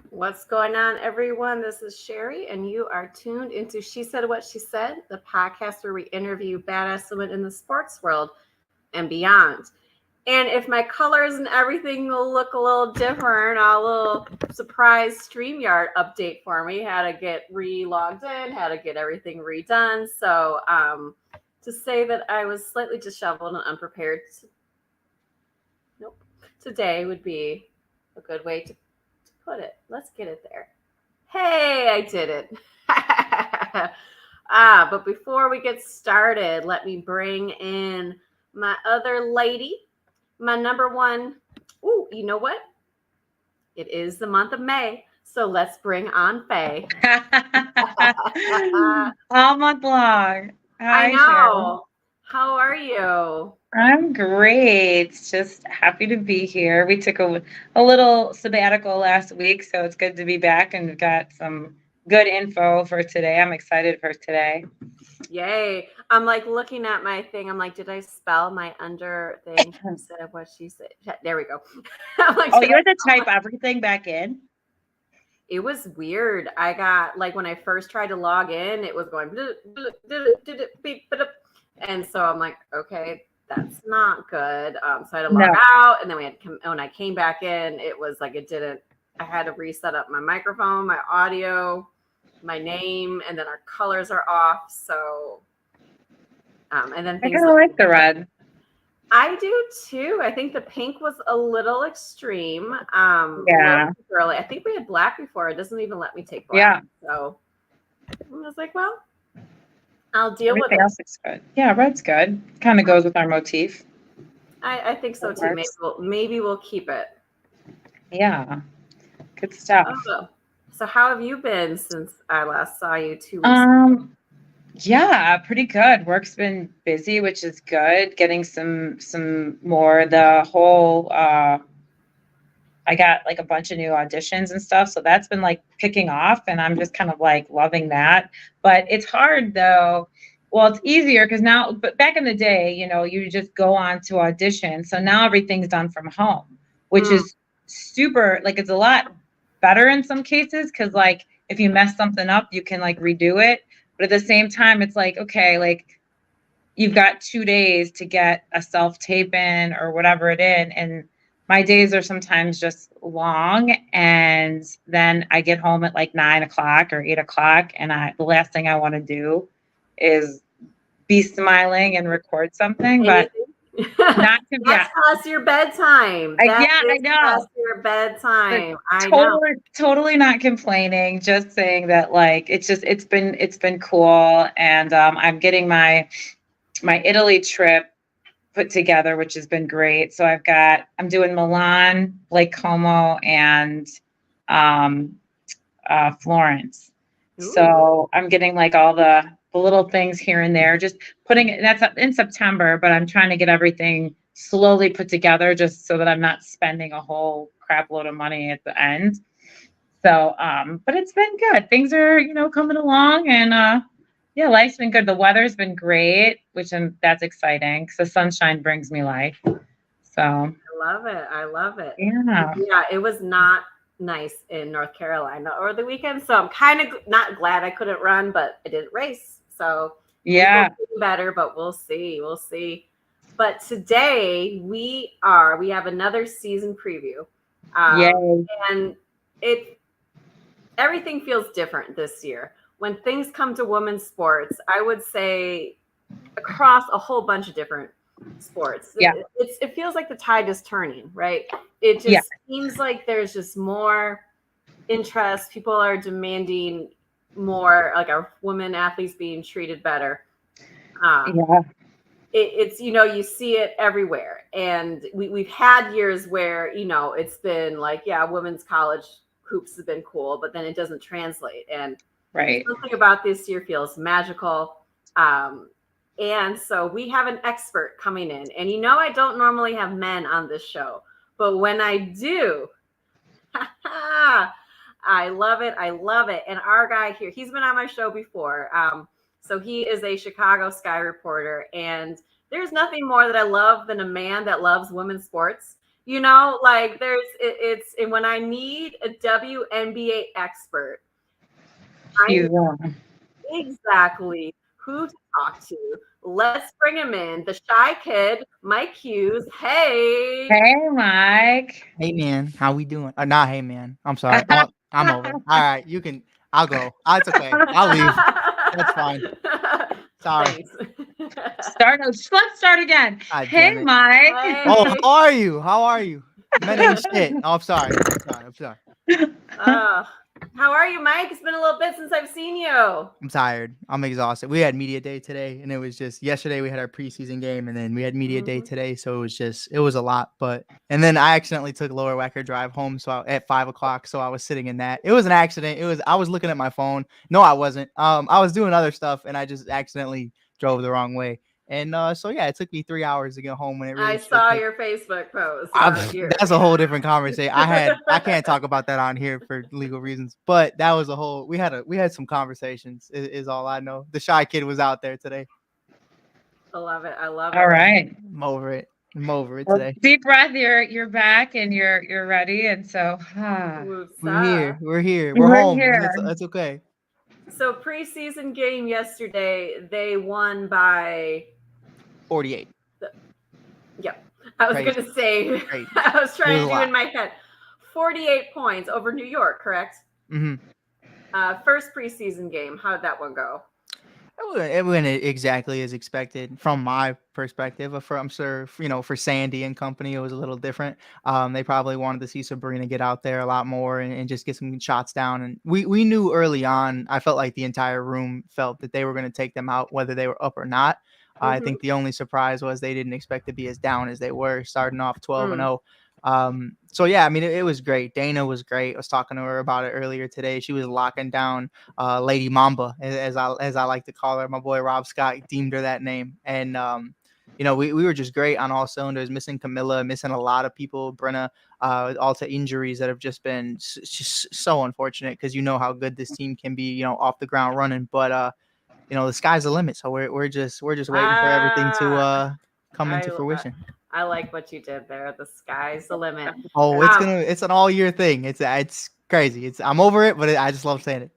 What's going on, everyone? This is Sherry, and you are tuned into She Said What She Said, the podcast where we interview badass women in the sports world and beyond. And if my colors and everything will look a little different, a little surprise StreamYard update for me, how to get re-logged in, how to get everything redone. So to say that I was slightly disheveled and unprepared, today would be a good way to put it. Let's get it there. Hey, I did it. But before we get started, let me bring in my other lady, my number one. Ooh, you know what? It is the month of May, so let's bring on Faye. All month long. Hi, I know. How are you? Sharon. I'm great. Just happy to be here. We took a little sabbatical last week, so it's good to be back and we've got some good info for today. I'm excited for today. Yay. I'm like looking at my thing. I'm like, did I spell my under thing instead of what she said? There we go. I'm like, oh, you had to type everything back in? It was weird. I got, like, when I first tried to log in, it was going, and so I'm like, okay, that's not good. So I had to log out, and then when I came back in, it was like, I had to reset up my microphone, my audio, my name, and then our colors are off. So, and then I kind of like the red. I do too. I think the pink was a little extreme. Yeah. Early. I think we had black before. It doesn't even let me take black. Yeah. So I was like, well, I'll deal with it. Everything else looks good. Yeah, red's good. Kind of goes with our motif. I think so too. Maybe we'll keep it. Yeah. Good stuff. Oh, so how have you been since I last saw you 2 weeks ago? Yeah, pretty good. Work's been busy, which is good. Getting some more. The whole I got like a bunch of new auditions and stuff, so that's been like picking off, and I'm just kind of like loving that. But it's hard though. Well, it's easier because now, but back in the day, you just go on to audition. So now everything's done from home, which is super, like, it's a lot better in some cases because, like, if you mess something up, you can like redo it. But at the same time, it's like, okay, like you've got 2 days to get a self-tape in or whatever it in. And my days are sometimes just long. And then I get home at like 9 o'clock or 8 o'clock. And the last thing I want to do is be smiling and record something. But not to That's past your bedtime. I know. Past your bedtime. Totally not complaining. Just saying that, like, it's been cool, and I'm getting my Italy trip put together, which has been great. So I'm doing Milan, Lake Como, and Florence. Ooh. So I'm getting like all the little things here and there, just putting it, that's in September, but I'm trying to get everything slowly put together just so that I'm not spending a whole crap load of money at the end. So, but it's been good. Things are, coming along, and yeah, life's been good. The weather's been great, that's exciting because the sunshine brings me life. So I love it. Yeah. Yeah, it was not nice in North Carolina over the weekend. So I'm kind of not glad I couldn't run, but I didn't race. So yeah, better, but we'll see. We'll see. But today we have another season preview. And everything feels different this year. When things come to women's sports, I would say across a whole bunch of different sports. Yeah. It feels like the tide is turning, right? It just seems like there's just more interest. People are demanding more, like our women athletes being treated better. It's you see it everywhere, and we've had years where it's been like, women's college hoops have been cool, but then it doesn't translate, and something about this year feels magical. And so we have an expert coming in, and I don't normally have men on this show, but when I do, I love it. And our guy here, he's been on my show before. So he is a Chicago Sky reporter, and there's nothing more that I love than a man that loves women's sports. You know, like it's and when I need a WNBA expert, I She's exactly who to talk to. Let's bring him in. The shy kid, Mike Hughes. Hey. Hey, Mike. Hey man, how we doing? Nah, hey man. I'm sorry. I'm over. All right, you can. I'll go. It's okay. I'll leave. That's fine. Sorry. Thanks. Let's start again. God Hey, damn it. Mike. Oh, Hey. how are you? How are you? Men ain't shit. Oh, I'm sorry. I'm sorry. How are you, Mike? It's been a little bit since I've seen you. I'm tired. I'm exhausted. We had media day today, and it was just yesterday we had our preseason game, and then we had media day today, so it was a lot. And then I accidentally took Lower Wacker Drive home, at 5 o'clock, so I was sitting in that. It was an accident. I was looking at my phone. No, I wasn't. I was doing other stuff, and I just accidentally drove the wrong way. And so yeah, it took me 3 hours to get home when it really I saw your Facebook post. that's a whole different conversation. I can't talk about that on here for legal reasons, but that was we had some conversations is all I know. The shy kid was out there today. I love it. All right. I'm over it. Well, today. Deep breath. You're back and you're ready. And so we're here. We're home. That's okay. So preseason game yesterday, they won by 48. Yep. I was going to say, I was trying to do in my head, 48 points over New York, correct? Mm-hmm. First preseason game. How did that one go? It went exactly as expected from my perspective. I'm sure, for Sandy and company, it was a little different. They probably wanted to see Sabrina get out there a lot more and just get some shots down. And we knew early on, I felt like the entire room felt that they were going to take them out, whether they were up or not. I think the only surprise was they didn't expect to be as down as they were, starting off 12-0. So yeah, I mean, it was great. Dana was great. I was talking to her about it earlier today. She was locking down Lady Mamba, as I like to call her. My boy Rob Scott deemed her that name. And we were just great on all cylinders, missing Camilla, missing a lot of people, Brenna, all to injuries that have just been just so unfortunate, because how good this team can be, off the ground running. But the sky's the limit. So we're just waiting for everything to come into fruition. I like what you did there. The sky's the limit. Oh, it's an all year thing. It's crazy. I'm over it, but I just love saying it.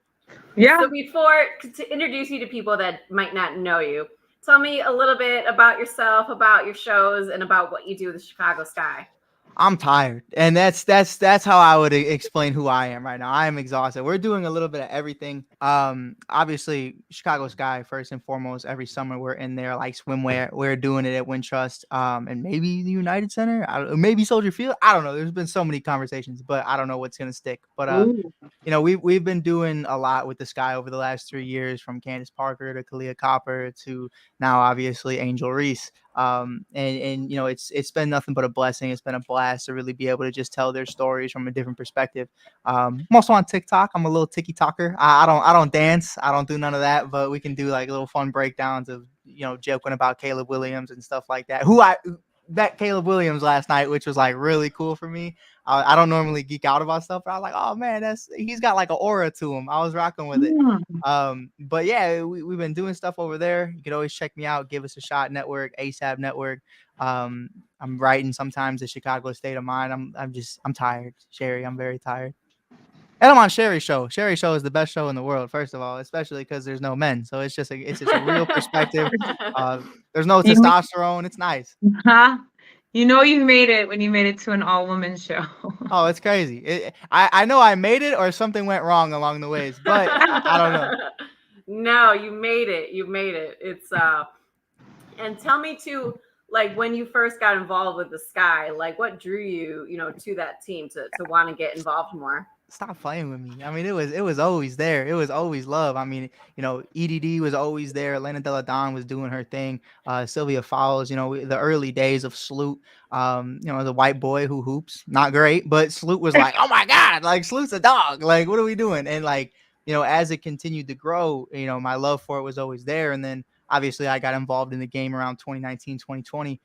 Yeah. So to introduce you to people that might not know you, tell me a little bit about yourself, about your shows, and about what you do with the Chicago Sky. I'm tired, and that's how I would explain who I am right now. I am exhausted. We're doing a little bit of everything. Obviously, Chicago Sky first and foremost. Every summer we're in there, like swimwear. We're doing it at Wintrust, and maybe the United Center. Maybe Soldier Field. I don't know. There's been so many conversations, but I don't know what's gonna stick. But we've been doing a lot with the Sky over the last 3 years, from Candice Parker to Kalia Copper to now obviously Angel Reese. And it's been nothing but a blessing. It's been a blast to really be able to just tell their stories from a different perspective. I'm also on TikTok. I'm a little TikToker. I don't dance. I don't do none of that, but we can do like little fun breakdowns of joking about Caleb Williams and stuff like that. I bet Caleb Williams last night, which was like really cool for me. I don't normally geek out about stuff, but I was like, oh man, he's got like an aura to him. I was rocking with it. But yeah, we've been doing stuff over there. You can always check me out. Give Us a Shot Network, ASAP Network. I'm writing sometimes the Chicago State of Mind. I'm tired, Sherry. I'm very tired. And I'm on Sherry's show. Sherry's show is the best show in the world, first of all, especially because there's no men. So it's just a real perspective. There's no testosterone. It's nice. You made it when you made it to an all-woman show. Oh, it's crazy. I know I made it, or something went wrong along the ways, but I don't know. No, you made it. You made it. It's and tell me too, like when you first got involved with the Sky, like what drew you, to that team to want to get involved more? Stop playing with me. I mean, it was always there. It was always love. I mean, EDD was always there. Elena Della Don was doing her thing. Sylvia Fowles, the early days of Sloot, the white boy who hoops, not great, but Sloot was like, oh my God, like Sloot's a dog. Like, what are we doing? And like, as it continued to grow, my love for it was always there. And then obviously I got involved in the game around 2019, 2020.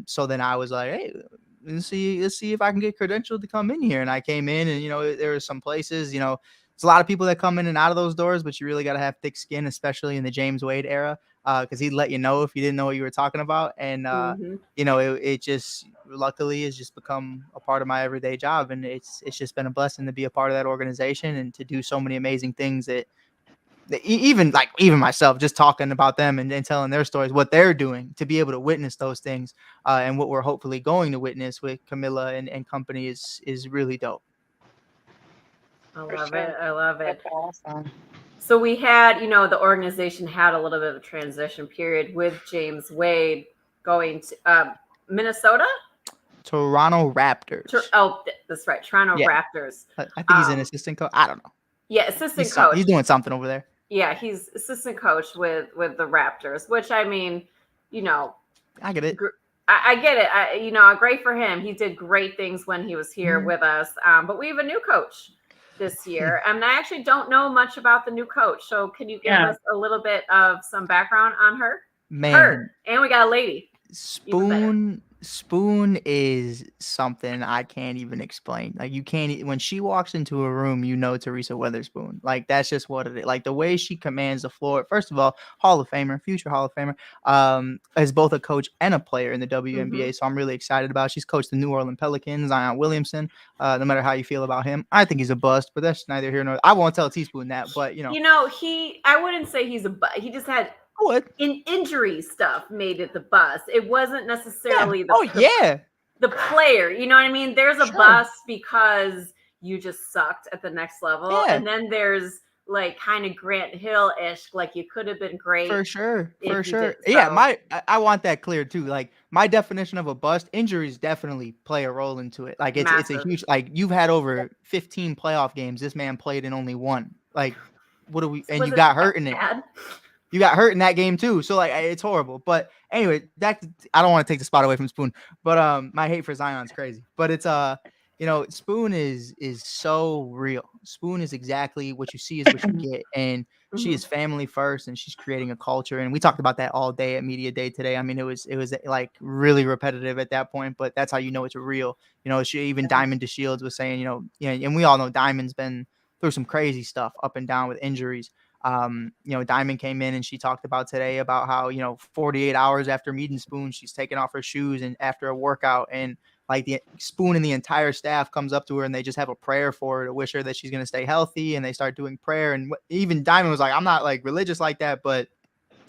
So then I was like, hey, let's see if I can get credentialed to come in here. And I came in, and there were some places, there's a lot of people that come in and out of those doors, but you really got to have thick skin, especially in the James Wade era, because he'd let you know if you didn't know what you were talking about. And it just, luckily has just become a part of my everyday job, and it's just been a blessing to be a part of that organization and to do so many amazing things that even myself, just talking about them and telling their stories, what they're doing, to be able to witness those things, and what we're hopefully going to witness with Camilla and company is really dope. I love it. I love it. That's awesome. So we had, the organization had a little bit of a transition period with James Wade going to Minnesota? Toronto Raptors. That's right. Toronto Raptors. I think he's an assistant coach. I don't know. Yeah, assistant coach. He's doing something over there. Yeah, he's assistant coach with the Raptors, which, I mean, I get it. I get it. Great for him. He did great things when he was here with us. But we have a new coach this year. And I actually don't know much about the new coach. So can you give us a little bit of some background on her? Man. Her. And we got a lady. Spoon is something I can't even explain. Like, you can't, when she walks into a room, Teresa Weatherspoon. Like, that's just what it is. Like, the way she commands the floor. First of all, Hall of Famer, future Hall of Famer, as both a coach and a player in the WNBA. So I'm really excited about it. She's coached the New Orleans Pelicans, Zion Williamson. No matter how you feel about him, I think he's a bust, but that's neither here nor there. I won't tell Teaspoon that, but I wouldn't say he's a bust. He just had injury stuff made it the bust. It wasn't necessarily the player. You know what I mean? There's a bust because you just sucked at the next level. Yeah. And then there's like kind of Grant Hill-ish, like you could have been great. For sure. Yeah, I want that clear too. Like, my definition of a bust, injuries definitely play a role into it. Like, it's a huge, like, you've had over 15 playoff games. This man played in only one. Like, and you got hurt in it. You got hurt in that game too. So, like, it's horrible. But anyway, I don't want to take the spot away from Spoon, but my hate for Zion's crazy. But it's Spoon is so real. Spoon is exactly what you see is what you get. And she is family first, and she's creating a culture. And we talked about that all day at Media Day today. I mean, it was like really repetitive at that point, but that's how it's real. Diamond DeShields was saying, and we all know Diamond's been through some crazy stuff up and down with injuries. Diamond came in and she talked about today about how 48 hours after meeting Spoon, she's taking off her shoes and after a workout, and like the Spoon and the entire staff comes up to her and they just have a prayer for her to wish her that she's going to stay healthy, and they start doing prayer. And even Diamond was like, I'm not like religious like that, but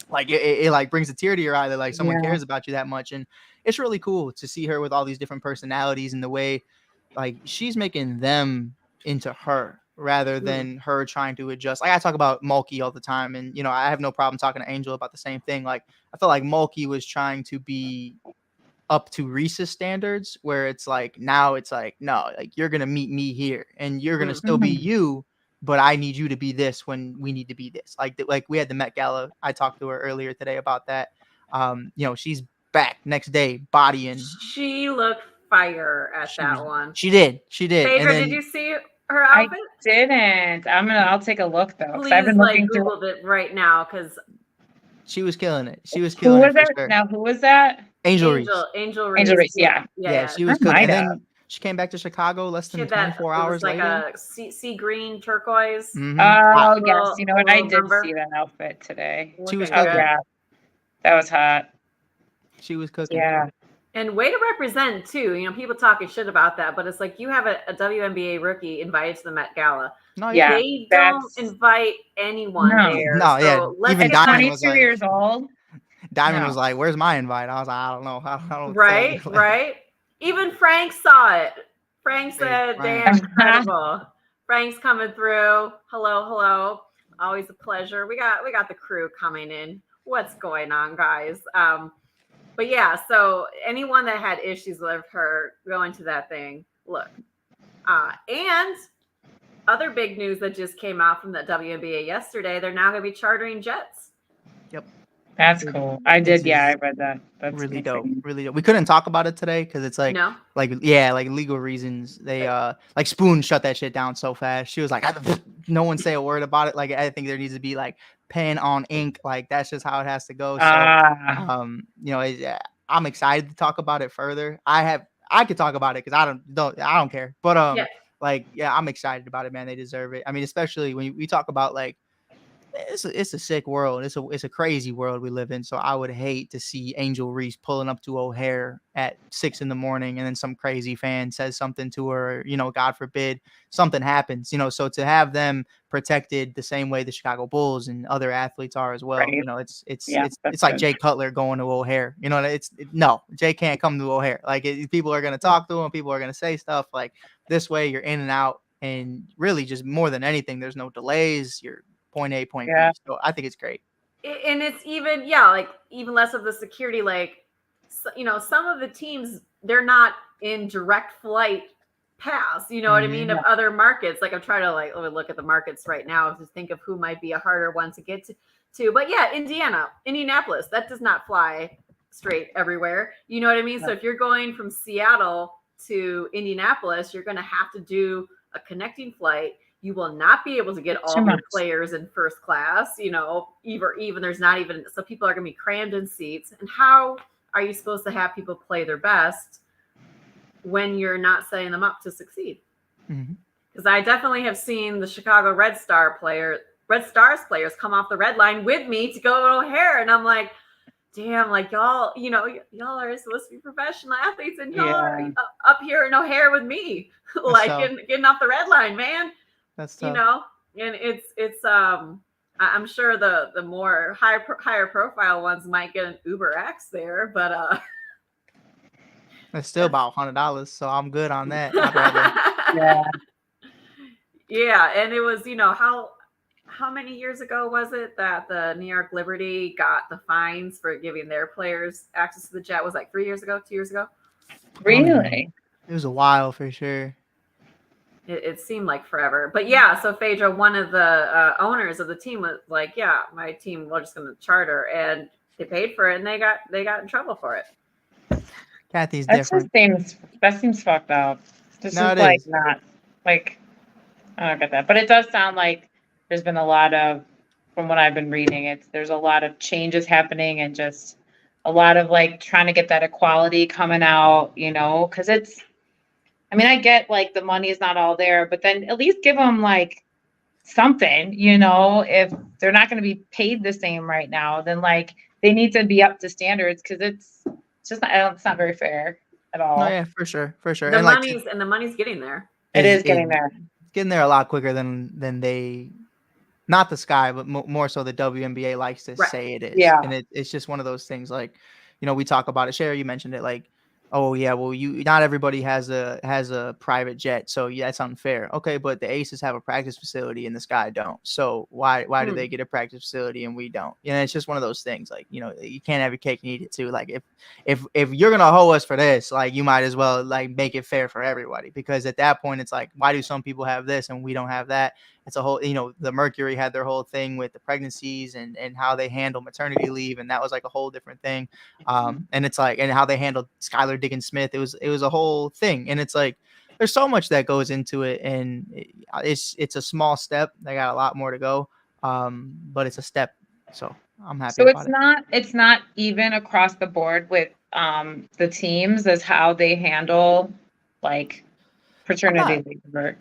like it like brings a tear to your eye that like someone cares about you that much. And it's really cool to see her with all these different personalities and the way like she's making them into her, rather than her trying to adjust. Like, I talk about Mulkey all the time, and I have no problem talking to Angel about the same thing. Like, I feel like Mulkey was trying to be up to Reese's standards, where it's like now it's like, no, like, you're gonna meet me here and you're gonna still be you, but I need you to be this when we need to be this. Like we had the Met Gala. I talked to her earlier today about that. She's back next day bodying. She looked fire at that one. She did. Phaedra, did you see her outfit? I didn't. I'll take a look though. Please, I've been looking Googled it right now because she was killing it. Who was that? Now, who was that? Angel Reese. Angel Reese. Yeah, she was cooking. And then she came back to Chicago less than 24 hours later. Like a sea green turquoise. Mm-hmm. Oh yes, you know what? I did see that outfit today. She was cooking. Yeah, that was hot. She was cooking. Yeah. And way to represent too. People talking shit about that, but it's like you have a WNBA rookie invited to the Met Gala. No, they don't invite anyone there. No, so even Diamond was 22 years old. Diamond was like, "Where's my invite?" I was like, "I don't know." I don't right. Even Frank saw it. Frank said, "Damn, incredible." Frank's coming through. Hello. Always a pleasure. We got the crew coming in. What's going on, guys? But yeah, so anyone that had issues with her going to that thing, look. And other big news that just came out from the WNBA yesterday, they're now going to be chartering jets. Yep. That's cool. I did. Yeah, I read that. That's really dope. Really dope. We couldn't talk about it today because it's like, like legal reasons. They like Spoon shut that shit down so fast. She was like, no one say a word about it. Like, I think there needs to be like pen on ink. Like, that's just how it has to go. So, I'm excited to talk about it further. I could talk about it because I don't care. But I'm excited about it, man. They deserve it. I mean, especially when we talk about like it's a sick world. It's a crazy world we live in. So I would hate to see Angel Reese pulling up to O'Hare at 6 a.m. and then some crazy fan says something to her, God forbid something happens, so to have them protected the same way the Chicago Bulls and other athletes are as well. Right. It's Yeah, that's it's like good. Jay Cutler going to O'Hare. No, Jay can't come to O'Hare. Like people are going to talk to him. People are going to say stuff like this way. You're in and out. And really just more than anything, there's no delays. You're point A, point Yeah. B. So I think it's great. And it's even, like even less of the security. Like, some of the teams, they're not in direct flight paths, what I mean, of other markets. Like I'm trying to look at the markets right now to think of who might be a harder one to get to. But yeah, Indianapolis, that does not fly straight everywhere. You know what I mean? So if you're going from Seattle to Indianapolis, you're going to have to do a connecting flight. You will not be able to get all of your players in first class, even there's not even, so people are going to be crammed in seats. And how are you supposed to have people play their best when you're not setting them up to succeed? Because I definitely have seen the Chicago Red Stars players come off the red line with me to go to O'Hare. And I'm like, damn, like y'all, y'all are supposed to be professional athletes and y'all are up here in O'Hare with me, getting off the red line, man. That's tough. And it's I'm sure the more higher profile ones might get an Uber X there, but it's still about $100, so I'm good on that. I'd rather. Yeah, and it was, how many years ago was it that the New York Liberty got the fines for giving their players access to the jet? Was like 2 years ago? Really? It was a while for sure. It seemed like forever. But yeah, so Phaedra, one of the owners of the team, was like, yeah, my team, we're just going to charter. And they paid for it, and they got in trouble for it. Kathy's different. That seems fucked up. This No, is like not like, I don't get that. But it does sound like there's been a lot of, from what I've been reading, there's a lot of changes happening and just a lot of like trying to get that equality coming out, because I get like the money is not all there, but then at least give them like something, if they're not going to be paid the same right now, then like they need to be up to standards, because it's just it's not very fair at all. No, yeah, for sure. The money's getting there. It is getting there. Getting there a lot quicker than they, not the Sky, but more so the WNBA likes to say it is. Yeah. And it's just one of those things, like, we talk about it. Sherry, you mentioned it, like, oh yeah, well, not everybody has a private jet, so yeah, it's unfair. Okay, but the Aces have a practice facility and the Sky don't. So why do they get a practice facility and we don't? It's just one of those things, like, you can't have your cake and eat it too. Like if you're gonna hoe us for this, like, you might as well like make it fair for everybody, because at that point it's like, why do some people have this and we don't have that? It's a whole, the Mercury had their whole thing with the pregnancies and how they handle maternity leave, and that was like a whole different thing. And it's like, and how they handled Skylar Diggins-Smith, it was a whole thing. And it's like, there's so much that goes into it, and it's a small step. They got a lot more to go, but it's a step. So I'm happy. So about it's not even across the board with the teams as how they handle like paternity leave.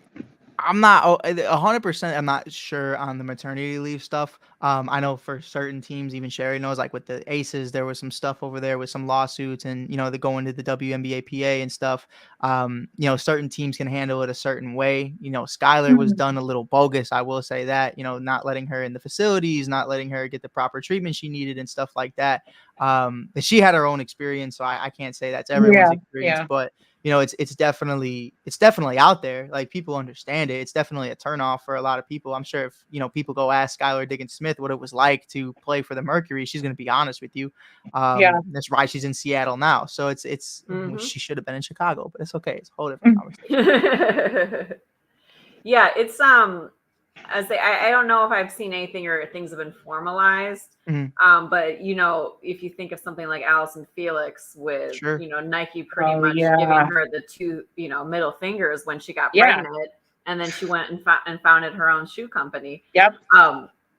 I'm not 100%. I'm not sure on the maternity leave stuff. I know for certain teams, even Sherry knows, like with the Aces, there was some stuff over there with some lawsuits, and they go into the WNBA PA and stuff. Certain teams can handle it a certain way. Skylar was done a little bogus, I will say that. Not letting her in the facilities, not letting her get the proper treatment she needed and stuff like that. She had her own experience, so I can't say that's everyone's experience, but it's definitely out there. Like, people understand it. It's definitely a turnoff for a lot of people. I'm sure if people go ask Skylar Diggins-Smith what it was like to play for the Mercury, she's going to be honest with you. That's why she's in Seattle now. So it's she should have been in Chicago, but it's okay. It's a whole different conversation. Yeah, it's I don't know if I've seen anything or things have been formalized. But if you think of something like Allison Felix with Nike pretty much giving her the two middle fingers when she got pregnant, and then she went and founded her own shoe company.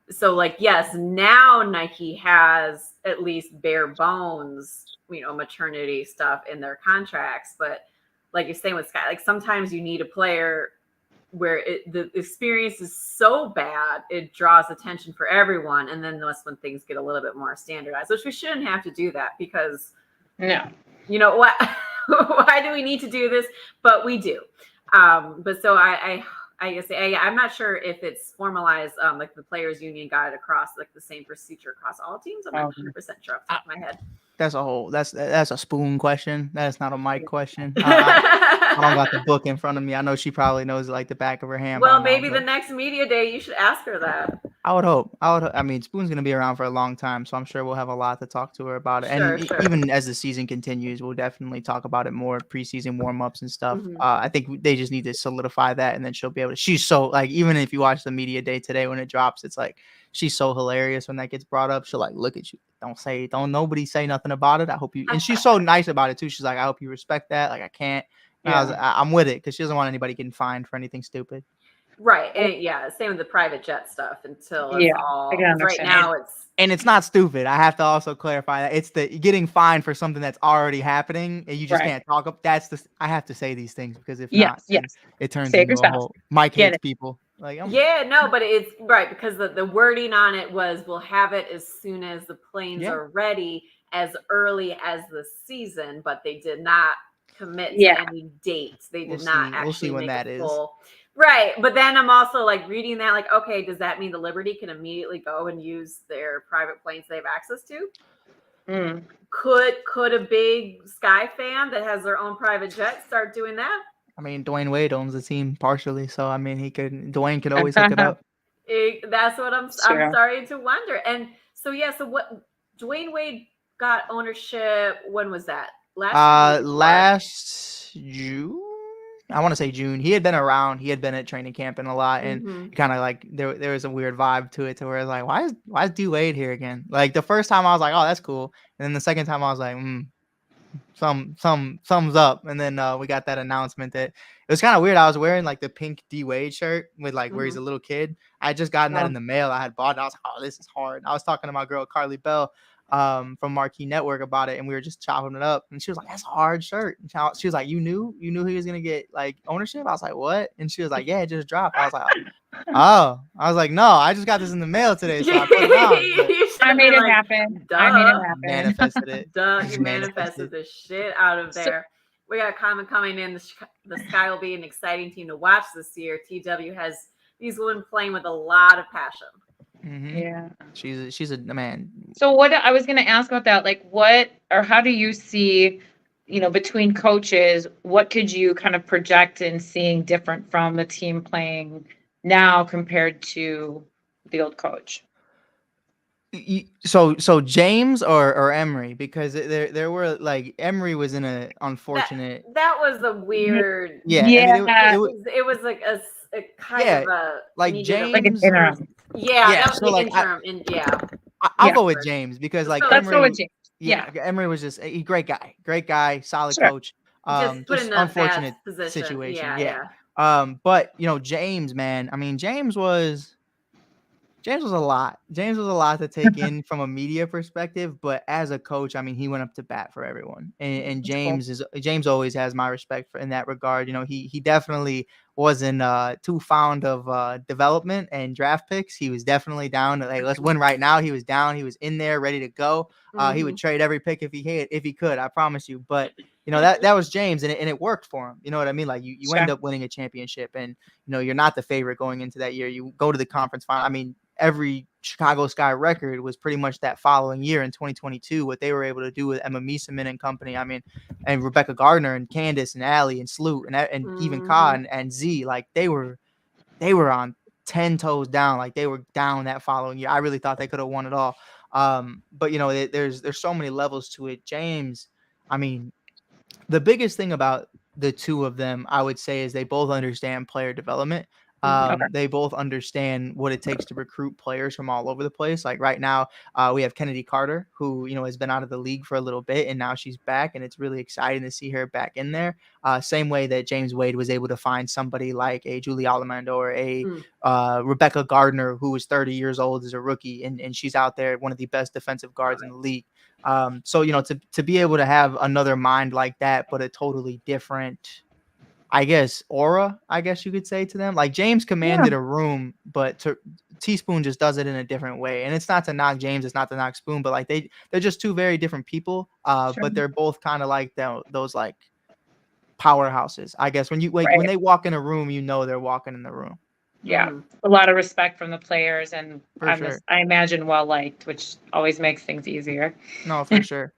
So like, yes, now Nike has at least bare bones maternity stuff in their contracts, but like you're saying with Sky, like sometimes you need a player where the experience is so bad, it draws attention for everyone. And then that's when things get a little bit more standardized, which we shouldn't have to do that because, No. you know what? Why do we need to do this? But we do. But so I guess I'm not sure if it's formalized, like the players union got it across like the same procedure across all teams. I'm not 100% sure off the top of my head. That's a Spoon question. That's not a Mike question. I don't got the book in front of me. I know she probably knows it like the back of her hand. Well, maybe the next media day you should ask her that. I would hope. I mean, Spoon's gonna be around for a long time, so I'm sure we'll have a lot to talk to her about it. Sure. Even as the season continues, we'll definitely talk about it more, preseason warm-ups and stuff. Mhm. I think they just need to solidify that, and then she'll be able to. She's so like, even if you watch the media day today when it drops, it's like she's so hilarious when that gets brought up. She'll like look at you. Don't nobody say nothing about it. I hope you. And she's so nice about it too. She's like, I hope you respect that. Like I can't. Yeah. I'm with it because she doesn't want anybody getting fined for anything stupid. Right. And same with the private jet stuff until it's all right now. It's not stupid. I have to also clarify that it's the getting fined for something that's already happening and you just can't talk up. I have to say these things because if not, it turns into a whole Mike hates people. Like but it's right because the wording on it was we'll have it as soon as the planes are ready, as early as the season, but they did not commit to any dates. They did not actually make it full. Right. But then I'm also like reading that like, okay, does that mean the Liberty can immediately go and use their private planes they have access to? Could a big Sky fan that has their own private jet start doing that? I mean, Dwayne Wade owns the team partially, so I mean Dwayne could always hook it up. That's what I'm starting to wonder. And so so what Dwayne Wade got ownership, when was that? Last June. I want to say June. He had been around. He had been at training camp and a lot, and kind of like there was a weird vibe to it, to where it's like, why is D Wade here again? Like the first time I was like, oh, that's cool, and then the second time I was like, some thumbs up, and then we got that announcement that it was kind of weird. I was wearing like the pink D Wade shirt with like where he's a little kid. I had just gotten that in the mail. I had bought it. I was like, oh, this is hard. I was talking to my girl Carly Bell from Marquee Network about it, and we were just chopping it up, and she was like, that's a hard shirt. And she was like, you knew he was gonna get like ownership? I was like, what? And she was like, yeah, it just dropped. I was like, oh. I was like, no, I just got this in the mail today, so I put it on. I made it happen. I made it happen. Manifested it. You manifested the shit out of there. We got a comment coming in. The Sky will be an exciting team to watch this year. TW has these women playing with a lot of passion. Mm-hmm. Yeah, she's a man. So what I was going to ask about that, like how do you see, between coaches, what could you kind of project in seeing different from the team playing now compared to the old coach? So James or Emery, because there were like Emery was in an unfortunate. That was a weird. Yeah. I mean, it was like a kind of a like James. Like an interim. Yeah, that was the interim. I'll go with James because like let's go with James. Yeah, Emery was just a great guy, solid coach. Just put in unfortunate situation. Yeah. But James, man, I mean, James was a lot. James was a lot to take in from a media perspective, but as a coach, I mean, he went up to bat for everyone. And James always has my respect in that regard. He definitely wasn't too fond of development and draft picks. He was definitely down to, hey, let's win right now. He was down. He was in there, ready to go. He would trade every pick if he could. I promise you. But that was James, and it worked for him. You know what I mean? Like you end up winning a championship, and you're not the favorite going into that year. You go to the conference final. I mean, every Chicago Sky record was pretty much that following year in 2022, what they were able to do with Emma Mieseman and company. I mean, and Rebecca Gardner and Candice and Allie and Sloot and even Ka and Z, like they were on 10 toes down. Like they were down that following year. I really thought they could have won it all. But there's so many levels to it. James, I mean, the biggest thing about the two of them, I would say, is they both understand player development. They both understand what it takes to recruit players from all over the place. Like right now, we have Kennedy Carter, who, has been out of the league for a little bit, and now she's back, and it's really exciting to see her back in there. Same way that James Wade was able to find somebody like a Julie Allemande or a Rebecca Gardner, who was 30 years old as a rookie, and she's out there, one of the best defensive guards in the league. So, to be able to have another mind like that, but a totally different I guess, aura, I guess you could say to them. Like James commanded a room, but Teaspoon just does it in a different way. And it's not to knock James, it's not to knock Spoon, but like they're just two very different people. Sure. But they're both kind of like those like powerhouses. I guess when Right. they walk in a room, you know they're walking in the room. Yeah, a lot of respect from the players, and For sure. I imagine well liked, which always makes things easier. No, for sure.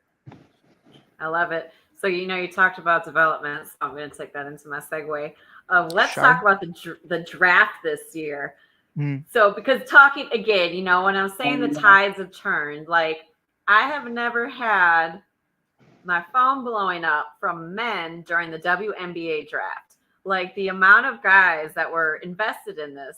I love it. So, you talked about development. So I'm going to take that into my segue. Let's Sure. talk about the draft this year. Mm. So, because talking again, when I'm saying the tides have turned, like I have never had my phone blowing up from men during the WNBA draft. Like the amount of guys that were invested in this.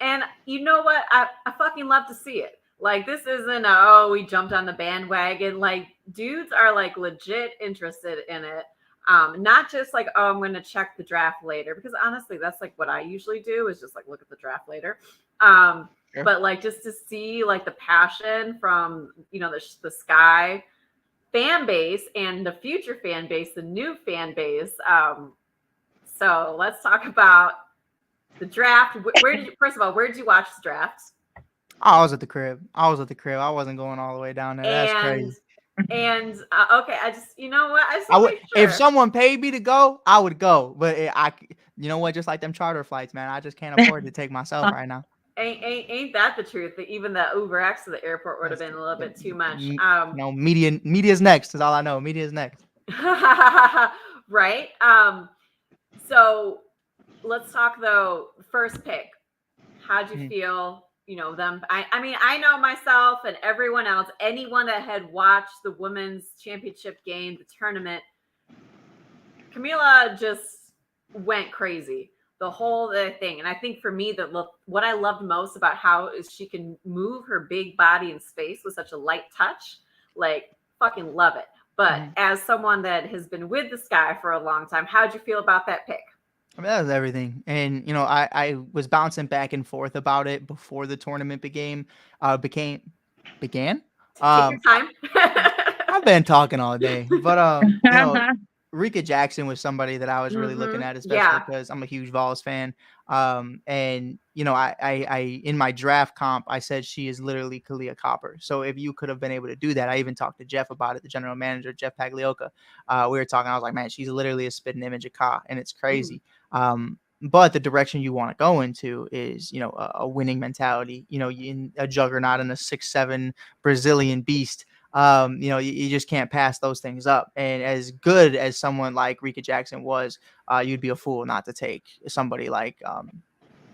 And you know what? I fucking love to see it. Like this isn't we jumped on the bandwagon. Like dudes are like legit interested in it. Not just like, I'm going to check the draft later, because honestly, that's like what I usually do is just like look at the draft later. Sure. But like just to see like the passion from, the Sky fan base and the future fan base, the new fan base. So let's talk about the draft. Where did you watch the draft? I was at the crib. I wasn't going all the way down there. That's crazy. And okay, I just, you know what? I would, sure. if someone paid me to go, I would go. But you know what? Just like them charter flights, man, I just can't afford to take myself right now. Ain't that the truth? That even the Uber X to the airport would have been a little bit too much. Media's next is all I know. Media's next. Right. So let's talk though. First pick. How'd you feel? Them. I mean, I know myself and everyone else, anyone that had watched the women's championship game, the tournament, Camila just went crazy. The whole thing. And I think for me, what I loved most about how is she can move her big body in space with such a light touch, like fucking love it. But as someone that has been with the Sky for a long time, how'd you feel about that pick? I mean, that was everything. And, I was bouncing back and forth about it before the tournament began. Take your time. I've been talking all day, but, Rika Jackson was somebody that I was really looking at, especially because I'm a huge Vols fan. And I in my draft comp, I said she is literally Kalia Copper. So if you could have been able to do that, I even talked to Jeff about it, the general manager, Jeff Pagliocca. We were talking, I was like, man, she's literally a spitting image of Ka, and it's crazy. But the direction you want to go into is, a winning mentality, in a juggernaut and a 6'7" Brazilian beast. You just can't pass those things up. And as good as someone like Rika Jackson was, you'd be a fool not to take somebody like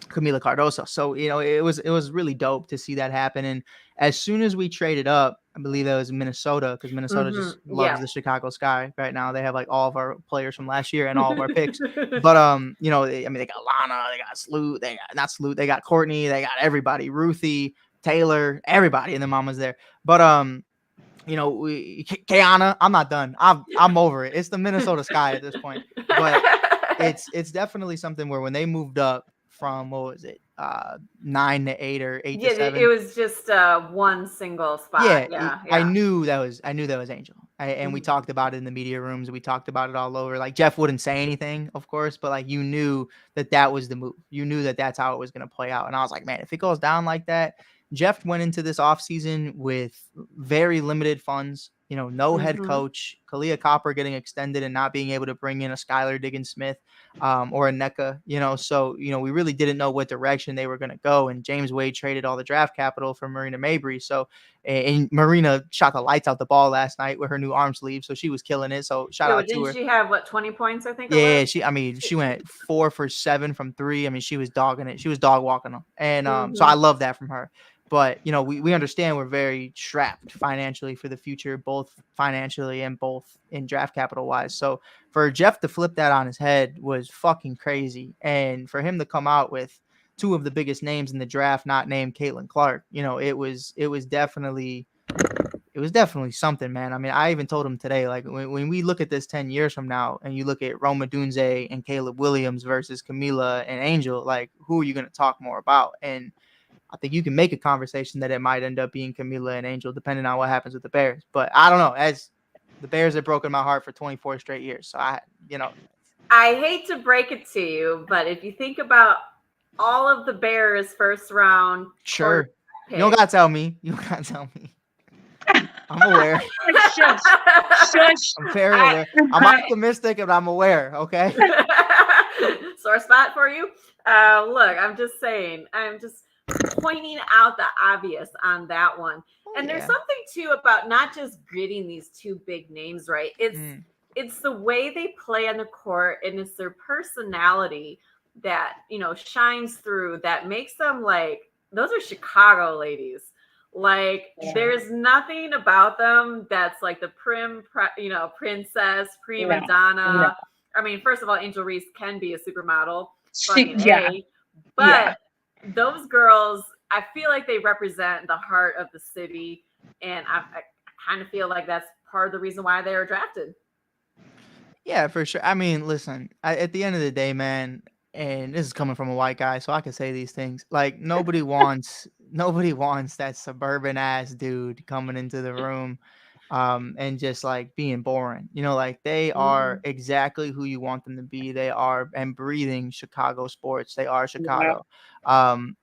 Camila Cardoso. So, it was really dope to see that happen. And as soon as we traded up, I believe that was Minnesota, because Minnesota just loves the Chicago Sky right now. They have like all of our players from last year and all of our picks. But they got Lana, they got Sloot, they got Courtney, they got everybody, Ruthie, Taylor, everybody, and the mama's there. But Kayana, I'm not done. I'm over it. It's the Minnesota Sky at this point. But it's definitely something where when they moved up from, what was it, 9 to 8 or 8 to 7. It was just one single spot. Yeah. I knew that was Angel. And we talked about it in the media rooms. We talked about it all over. Like Jeff wouldn't say anything, of course, but like you knew that was the move. You knew that that's how it was going to play out. And I was like, man, if it goes down like that. Jeff went into this offseason with very limited funds, no head coach, Kalia Copper getting extended and not being able to bring in a Skylar Diggins-Smith or a NECA, so, we really didn't know what direction they were going to go. And James Wade traded all the draft capital for Marina Mabry. So, and Marina shot the lights out the ball last night with her new arm sleeve. So she was killing it. So shout out to her. Didn't she have 20 points, I think? Yeah, she went 4 for 7 from 3. I mean, she was dogging it. She was dog walking them. And so I love that from her. But, we understand we're very strapped financially for the future, both financially and both in draft capital wise. So for Jeff to flip that on his head was fucking crazy. And for him to come out with 2 of the biggest names in the draft, not named Caitlin Clark, it was definitely something, man. I mean, I even told him today, like when we look at this 10 years from now and you look at Roma Dunze and Caleb Williams versus Camila and Angel, like who are you going to talk more about? And I think you can make a conversation that it might end up being Camila and Angel, depending on what happens with the Bears. But I don't know. As the Bears have broken my heart for 24 straight years. So I hate to break it to you, but if you think about all of the Bears first round, Sure. pick, You don't gotta tell me. You don't gotta tell me. I'm aware. Shush. I'm very aware. I'm optimistic and I'm aware. Okay. Sore spot for you. Look, I'm just saying. I'm just pointing out the obvious on that one. And there's something too about not just getting these two big names right. It's the way they play on the court, and it's their personality that shines through, that makes them like, those are Chicago ladies. Like, there's nothing about them that's like the princess, prima donna. I mean, first of all, Angel Reese can be a supermodel. But those girls, I feel like they represent the heart of the city, and I kind of feel like that's part of the reason why they were drafted. Yeah, for sure. I mean, listen, at the end of the day, man, and this is coming from a white guy, so I can say these things. Like, nobody wants that suburban ass dude coming into the room and just like being boring. Like, they are exactly who you want them to be. They are and breathing Chicago sports. They are Chicago. And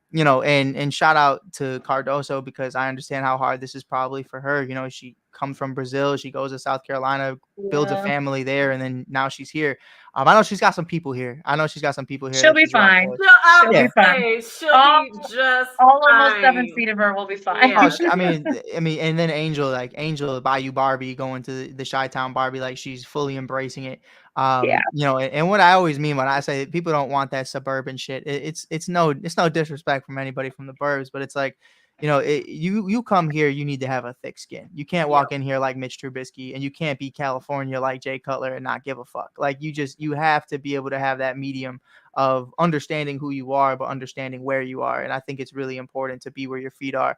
shout out to Cardoso, because I understand how hard this is probably for her. She comes from Brazil. She goes to South Carolina, builds a family there, and then now she's here. I know she's got some people here. She'll be fine. She'll be fine. She'll be just all almost 7 feet of her will be fine. Yeah. I mean, and then Angel Bayou Barbie going to the Chi-Town Barbie, like, she's fully embracing it. And what I always mean when I say people don't want that suburban shit, it's no disrespect from anybody from the burbs, but it's like, you come here, you need to have a thick skin. You can't walk in here like Mitch Trubisky, and you can't be California like Jay Cutler and not give a fuck. Like, you have to be able to have that medium of understanding who you are, but understanding where you are. And I think it's really important to be where your feet are.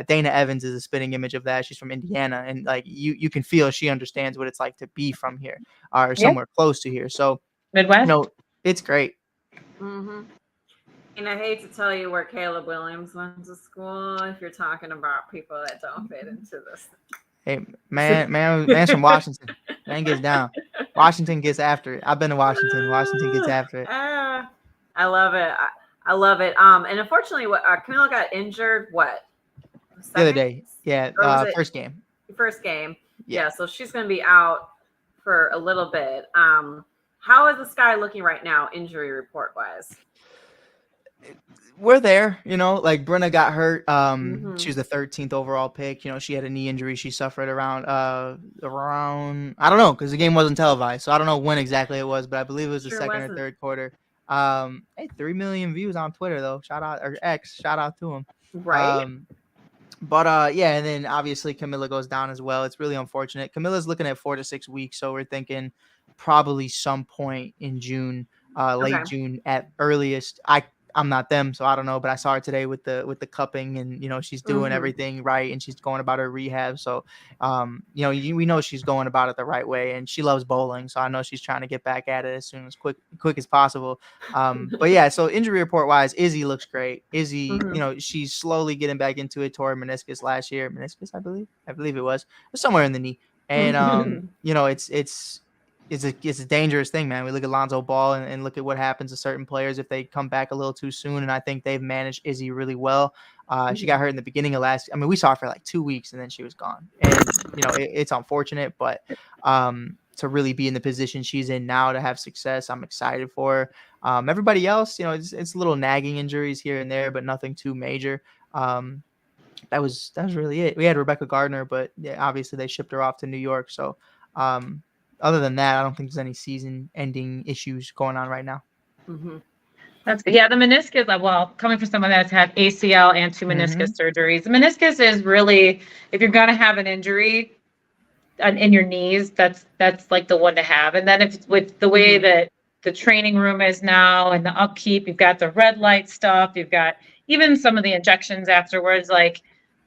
Dana Evans is a spitting image of that. She's from Indiana, and like, you can feel she understands what it's like to be from here or somewhere close to here. So Midwest, it's great. And I hate to tell you where Caleb Williams went to school, if you're talking about people that don't fit into this. Hey, man's from Washington. Man gets down. Washington gets after it. I've been to Washington. Washington gets after it. I love it. I love it. And unfortunately, Camilo got injured. The other day. Yeah. First game. Yeah. So she's going to be out for a little bit. How is the Sky looking right now, injury report wise? We're there, like, Brenna got hurt. She was the 13th overall pick. She had a knee injury she suffered around I don't know, because the game wasn't televised, so I don't know when exactly it was, but I believe it was the second or third quarter. 3 million views on Twitter though. Shout out, or X, shout out to him. Right. And then obviously Camilla goes down as well. It's really unfortunate. Camilla's looking at 4 to 6 weeks, so we're thinking probably some point in June, late June at earliest. I'm not them, so I don't know, but I saw her today with the cupping, and she's doing everything right, and she's going about her rehab. So we know she's going about it the right way, and she loves bowling, so I know she's trying to get back at it as soon as quick as possible. But yeah, so injury report wise, Izzy looks great. Izzy, she's slowly getting back into it. Tore meniscus last year. I believe it was somewhere in the knee, and it's a dangerous thing, man. We look at Lonzo Ball and look at what happens to certain players if they come back a little too soon. And I think they've managed Izzy really well. She got hurt in the beginning of we saw her for like 2 weeks and then she was gone. And, it's unfortunate, but to really be in the position she's in now to have success, I'm excited for her. Everybody else, it's little nagging injuries here and there, but nothing too major. That was really it. We had Rebecca Gardner, but yeah, obviously they shipped her off to New York. So, other than that, I don't think there's any season-ending issues going on right now. That's good. Yeah, the meniscus, well, coming from someone that's had ACL and 2 meniscus surgeries, the meniscus is really, if you're going to have an injury in your knees, that's like the one to have. And then if with the way that the training room is now and the upkeep, you've got the red light stuff, you've got even some of the injections afterwards, like,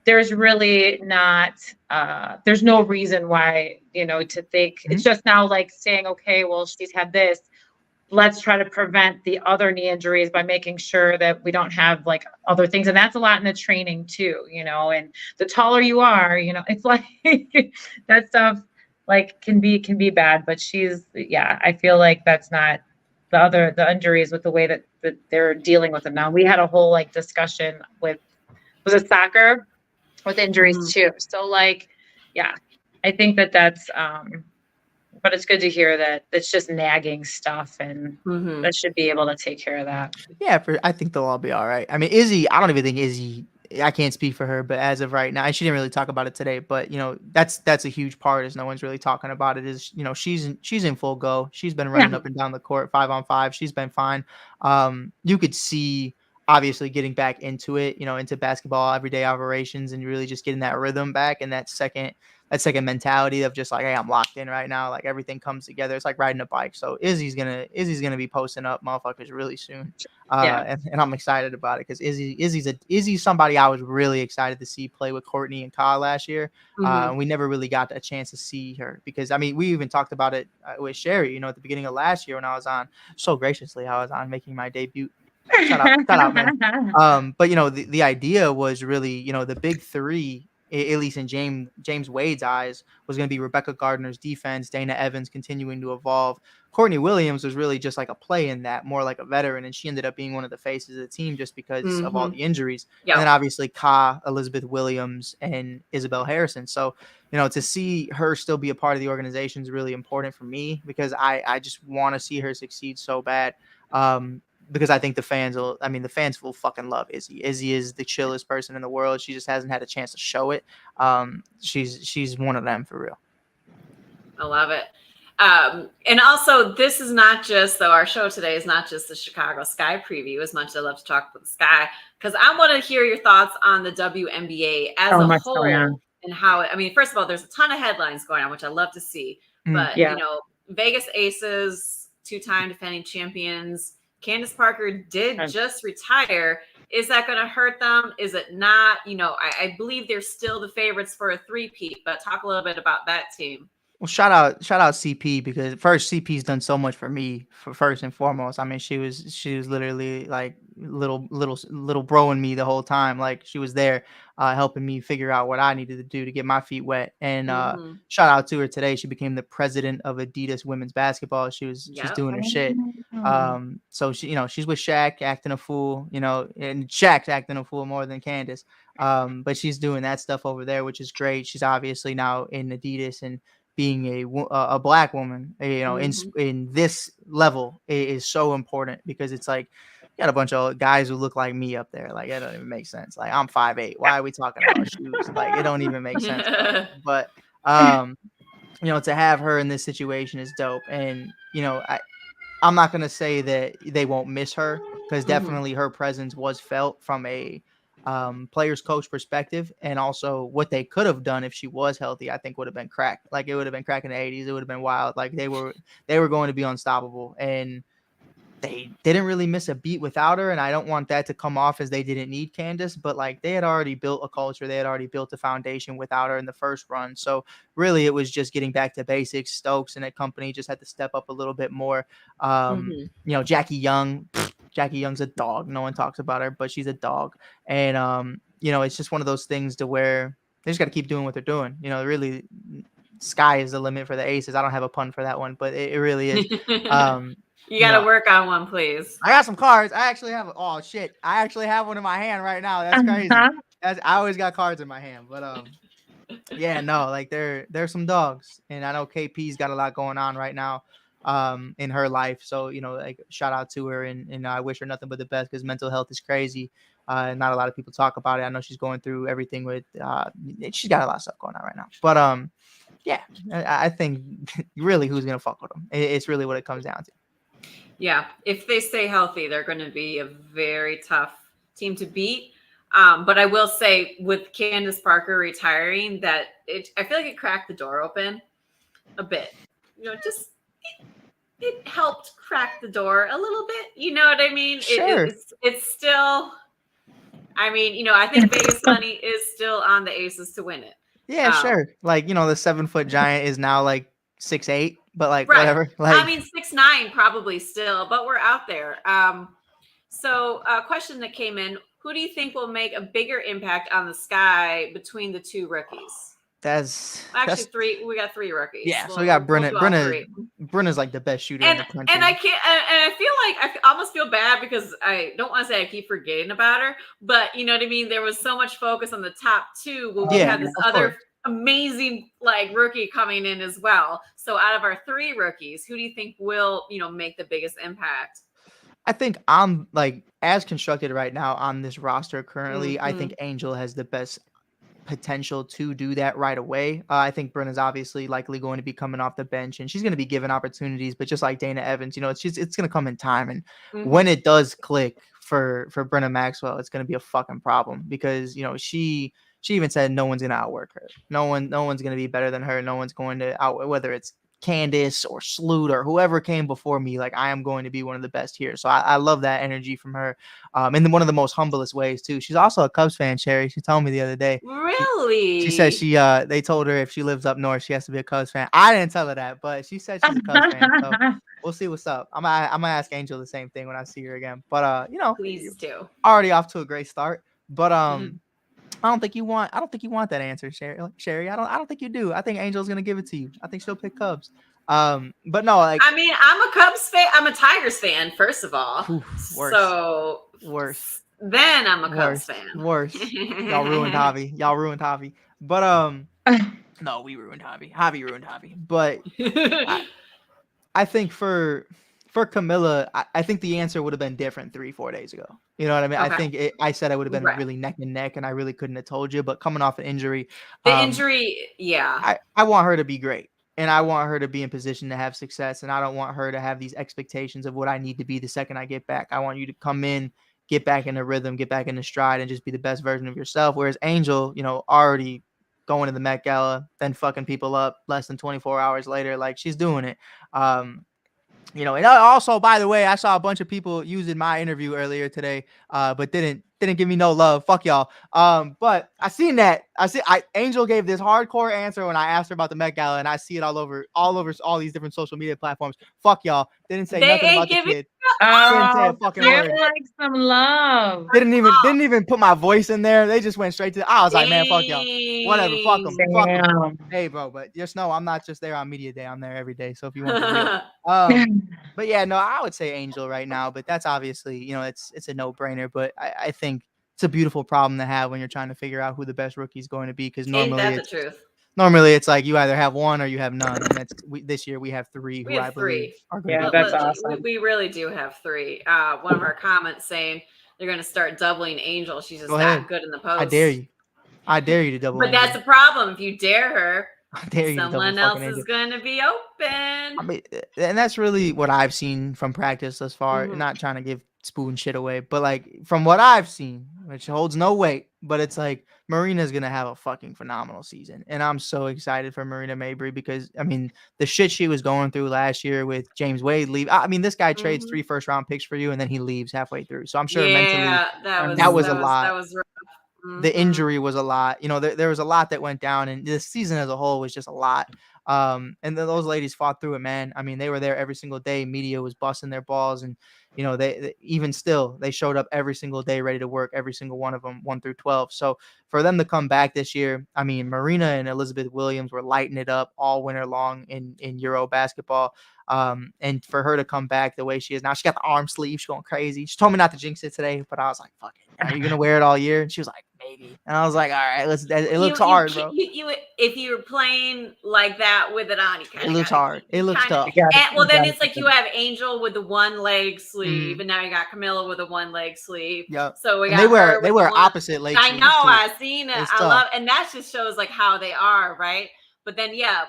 there's really not, there's no reason why, to think it's just now like saying, okay, well, she's had this, let's try to prevent the other knee injuries by making sure that we don't have like other things. And that's a lot in the training too, and the taller you are, it's like that stuff, like can be bad, but I feel like that's not the injuries with the way that they're dealing with them now. We had a whole like discussion was it soccer with injuries too. So like, yeah, I think that's but it's good to hear that it's just nagging stuff and that should be able to take care of that. Yeah, I think they'll all be all right. I mean, Izzy, I don't even think Izzy. I can't speak for her, but as of right now, and she didn't really talk about it today. But that's a huge part. Is no one's really talking about it. Is she's in full go. She's been running up and down the court 5-on-5. She's been fine. You could see obviously getting back into it. Into basketball, everyday operations, and really just getting that rhythm back and that second mentality of just like, hey, I'm locked in right now. Like everything comes together. It's like riding a bike. So Izzy's gonna be posting up motherfuckers really soon. And I'm excited about it because Izzy's somebody I was really excited to see play with Courtney and Kyle last year. We never really got a chance to see her because I mean we even talked about it with Sherry. At the beginning of last year when I was on so graciously I was on making my debut. Shout out, man. But the idea was really the big three. At least in James Wade's eyes, was going to be Rebecca Gardner's defense, Dana Evans continuing to evolve. Courtney Williams was really just like a play in that, more like a veteran, and she ended up being one of the faces of the team just because of all the injuries. Yep. And then obviously Ka, Elizabeth Williams, and Isabel Harrison. So, to see her still be a part of the organization is really important for me because I just want to see her succeed so bad. Because I think the fans will fucking love Izzy. Izzy is the chillest person in the world. She just hasn't had a chance to show it. She's one of them for real. I love it. And also, this is not just, though, our show today is not just the Chicago Sky preview, as much as I love to talk about the Sky, because I want to hear your thoughts on the WNBA as a whole and how, first of all, there's a ton of headlines going on, which I love to see. But, Vegas Aces, 2-time defending champions, Candice Parker did just retire. Is that going to hurt them? Is it not? I believe they're still the favorites for a three-peat, but talk a little bit about that team. Well, shout out CP because first CP's done so much for me for first and foremost. I mean, she was literally like little bro in me the whole time. Like she was there helping me figure out what I needed to do to get my feet wet. And shout out to her today. She became the president of Adidas women's basketball. She's doing her shit. So she, she's with Shaq acting a fool, and Shaq's acting a fool more than Candice. But she's doing that stuff over there, which is great. She's obviously now in Adidas and being a black woman, in this level is so important because it's like you got a bunch of guys who look like me up there. Like it don't even make sense. Like I'm 5'8". Why are we talking about shoes? Like it don't even make sense. But to have her in this situation is dope. And I'm not gonna say that they won't miss her because definitely her presence was felt from a players coach perspective, and also what they could have done if she was healthy, I think would have been crack. Like it would have been crack in the 80s. It would have been wild. Like they were going to be unstoppable, and they didn't really miss a beat without her. And I don't want that to come off as they didn't need Candice, but like they had already built a culture. They had already built a foundation without her in the first run. So really it was just getting back to basics. Stokes and that company just had to step up a little bit more. Jackie Young's a dog. No one talks about her, but she's a dog. And, it's just one of those things to where they just got to keep doing what they're doing. Really sky is the limit for the Aces. I don't have a pun for that one, but it really is. You got to work on one, please. I got some cards. I actually have one in my hand right now. That's crazy. I always got cards in my hand, but they're some dogs, and I know KP's got a lot going on right now in her life. So shout out to her, and I wish her nothing but the best because mental health is crazy. Not a lot of people talk about it. I know she's going through everything with she's got a lot of stuff going on right now. But I think really who's gonna fuck with them? It's really what it comes down to. Yeah, if they stay healthy, they're going to be a very tough team to beat. But I will say with Candice Parker retiring, that I feel like it cracked the door open a bit. It helped crack the door a little bit. You know what I mean? Sure. It's still. I think Vegas money is still on the Aces to win it. Yeah, sure. Like the 7-foot giant is now like 6'8". But whatever. Like 6'9" probably still, but we're out there. So a question that came in: who do you think will make a bigger impact on the Sky between the two rookies? That's three. We got 3 rookies. Yeah, so we got Brenna. We'll do all 3. Brenna's like the best shooter in the country. And I can't. And I feel like I almost feel bad because I don't want to say I keep forgetting about her, but you know what I mean. There was so much focus on the top 2, but we have this other amazing like rookie coming in as well. So out of our 3 rookies, who do you think will make the biggest impact? I think I'm like as constructed right now on this roster currently. I think Angel has the best potential to do that right away. I think Brenna's obviously likely going to be coming off the bench and she's going to be given opportunities, but just like Dana Evans, it's going to come in time. And when it does click for Brenna Maxwell, it's going to be a fucking problem because, she even said no one's going to outwork her. No one's going to be better than her. No one's going to whether it's Candice or Sloot or whoever came before me, like I am going to be one of the best here. So I love that energy from her. In one of the most humblest ways too. She's also a Cubs fan, Sherry. She told me the other day. Really? She said they told her if she lives up north, she has to be a Cubs fan. I didn't tell her that, but she said she's a Cubs fan. So we'll see what's up. I'm gonna ask Angel the same thing when I see her again. But please do. Already off to a great start. But I don't think you want that answer, Sherry. I don't think you do. I think Angel's gonna give it to you. I think she'll pick Cubs. But no, like I mean, I'm a Cubs fan. I'm a Tigers fan, first of all. Worse. So worse. Then I'm a Cubs fan. Worse. Y'all ruined Javi. But no, we ruined Javi. Javi ruined Javi. But I think for Camilla, I think the answer would have been different 3-4 days ago. You know what I mean? Okay. I think I said I would have been really neck and neck, and I really couldn't have told you. But coming off an injury, yeah, I want her to be great, and I want her to be in position to have success, and I don't want her to have these expectations of what I need to be the second I get back. I want you to come in, get back in the rhythm, get back in the stride, and just be the best version of yourself. Whereas Angel, already going to the Met Gala, then fucking people up less than 24 hours later, like she's doing it. And also, by the way, I saw a bunch of people using my interview earlier today, but didn't give me no love. Fuck y'all. But I seen that. Angel gave this hardcore answer when I asked her about the Met Gala, and I see it all over all these different social media platforms. Fuck y'all. Didn't say nothing about the kid. Didn't say a fucking word. Like some love. Didn't even put my voice in there. They just went straight to. I was like, man, fuck y'all. Whatever. Fuck them. Fuck them. Hey, bro, but just know I'm not just there on media day. I'm there every day. So if you want to real. But yeah, no, I would say Angel right now. But that's obviously, it's a no-brainer. But I think it's a beautiful problem to have when you're trying to figure out who the best rookie is going to be. Because normally it's like you either have one or you have none. And this year we have 3 who I believe are going to be. That's awesome. We really do have 3. One of our comments saying they're going to start doubling Angel. She's just that good in the post. I dare you to double. But that's the problem. If you dare her, someone else is going to be open. I mean, and that's really what I've seen from practice thus far. Not trying to give spoon shit away, but like from what I've seen, which holds no weight, but it's like Marina's going to have a fucking phenomenal season. And I'm so excited for Marina Mabry because, I mean, the shit she was going through last year with James Wade leave. I mean, this guy trades 3 first-round picks for you and then he leaves halfway through. So I'm sure mentally that was a lot. That was rough. The injury was a lot. There was a lot that went down, and this season as a whole was just a lot. And then those ladies fought through it, man. I mean, they were there every single day. Media was busting their balls, and they even still they showed up every single day, ready to work. Every single one of them, 1 through 12. So for them to come back this year, I mean, Marina and Elizabeth Williams were lighting it up all winter long in Euro basketball. And for her to come back the way she is now, she got the arm sleeve. She's going crazy. She told me not to jinx it today, but I was like, fuck it. Are you going to wear it all year? And she was like, maybe. And I was like, all right, it looks hard, bro. If you're playing like that with it on, it looks hard. It looks tough. Then it's like you have Angel with the one leg sleeve, and now you got Camilla with a one leg sleeve. Yep. So they wear opposite legs. I know. I've seen it. I love, and that just shows like how they are, right? But then you got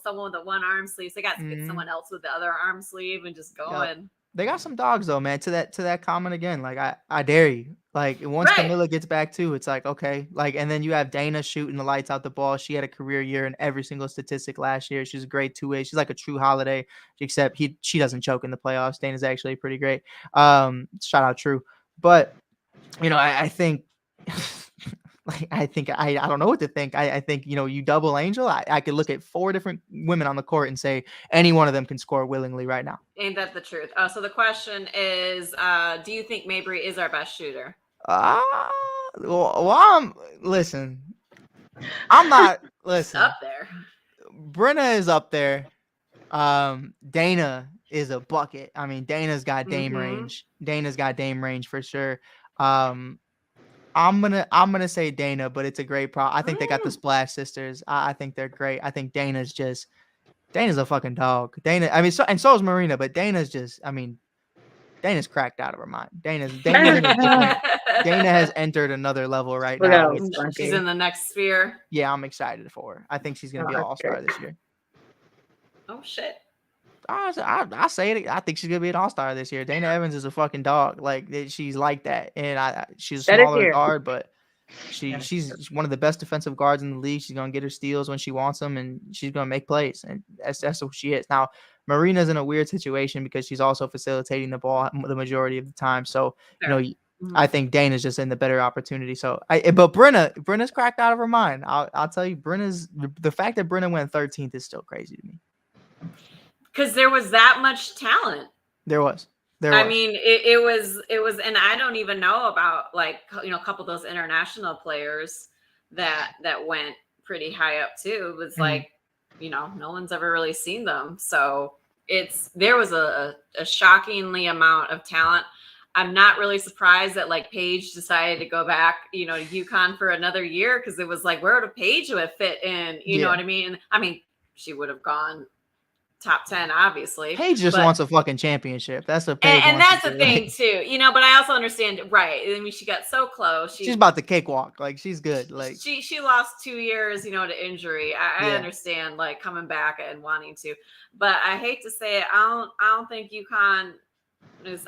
someone with the one arm sleeve. So they got to get someone else with the other arm sleeve and just going. Yep. They got some dogs though, man. To that comment again, like I dare you. Like once Camilla gets back too, it's like okay, like and then you have Dana shooting the lights out the ball. She had a career year in every single statistic last year. She's a great 2-way. She's like a true Holiday, except she doesn't choke in the playoffs. Dana's actually pretty great. Shout out True, but I think. I don't know what to think. I think, you double Angel. I could look at 4 different women on the court and say any one of them can score willingly right now. Ain't that the truth? So the question is, do you think Mabry is our best shooter? Listen, I'm not Listen, up there. Brenna is up there. Dana is a bucket. I mean, Dana's got Dame range. Dana's got Dame range for sure. I'm gonna say Dana, but it's a great I think they got the Splash Sisters. I think they're great. I think Dana's a fucking dog. Dana, I mean, so is Marina, but Dana's cracked out of her mind. Dana has entered another level right now. She's in the next sphere. Yeah, I'm excited for her. I think she's gonna be an all-star this year. Oh shit. I say it. I think she's gonna be an all-star this year. Dana Evans is a fucking dog. Like she's like that, and she's a smaller guard, but she's one of the best defensive guards in the league. She's gonna get her steals when she wants them, and she's gonna make plays, and that's what she is. Now, Marina's in a weird situation because she's also facilitating the ball the majority of the time. So I think Dana's just in the better opportunity. So but Brenna's cracked out of her mind. I'll tell you, the fact that Brenna went 13th is still crazy to me. Because there was that much talent. There was. I mean, it was, and I don't even know about a couple of those international players that went pretty high up too. It was no one's ever really seen them. So there was a shockingly amount of talent. I'm not really surprised that Paige decided to go back, to UConn for another year, because it was where would Paige have fit in? You know what I mean? I mean, she would have gone top 10, obviously. Paige just wants a fucking championship. That's what Paige and that's the thing too, but I also understand, right? I mean, she got so close. She's about the cakewalk. She's good. She lost 2 years, to injury. I understand coming back and wanting to, but I hate to say it, I don't think UConn is.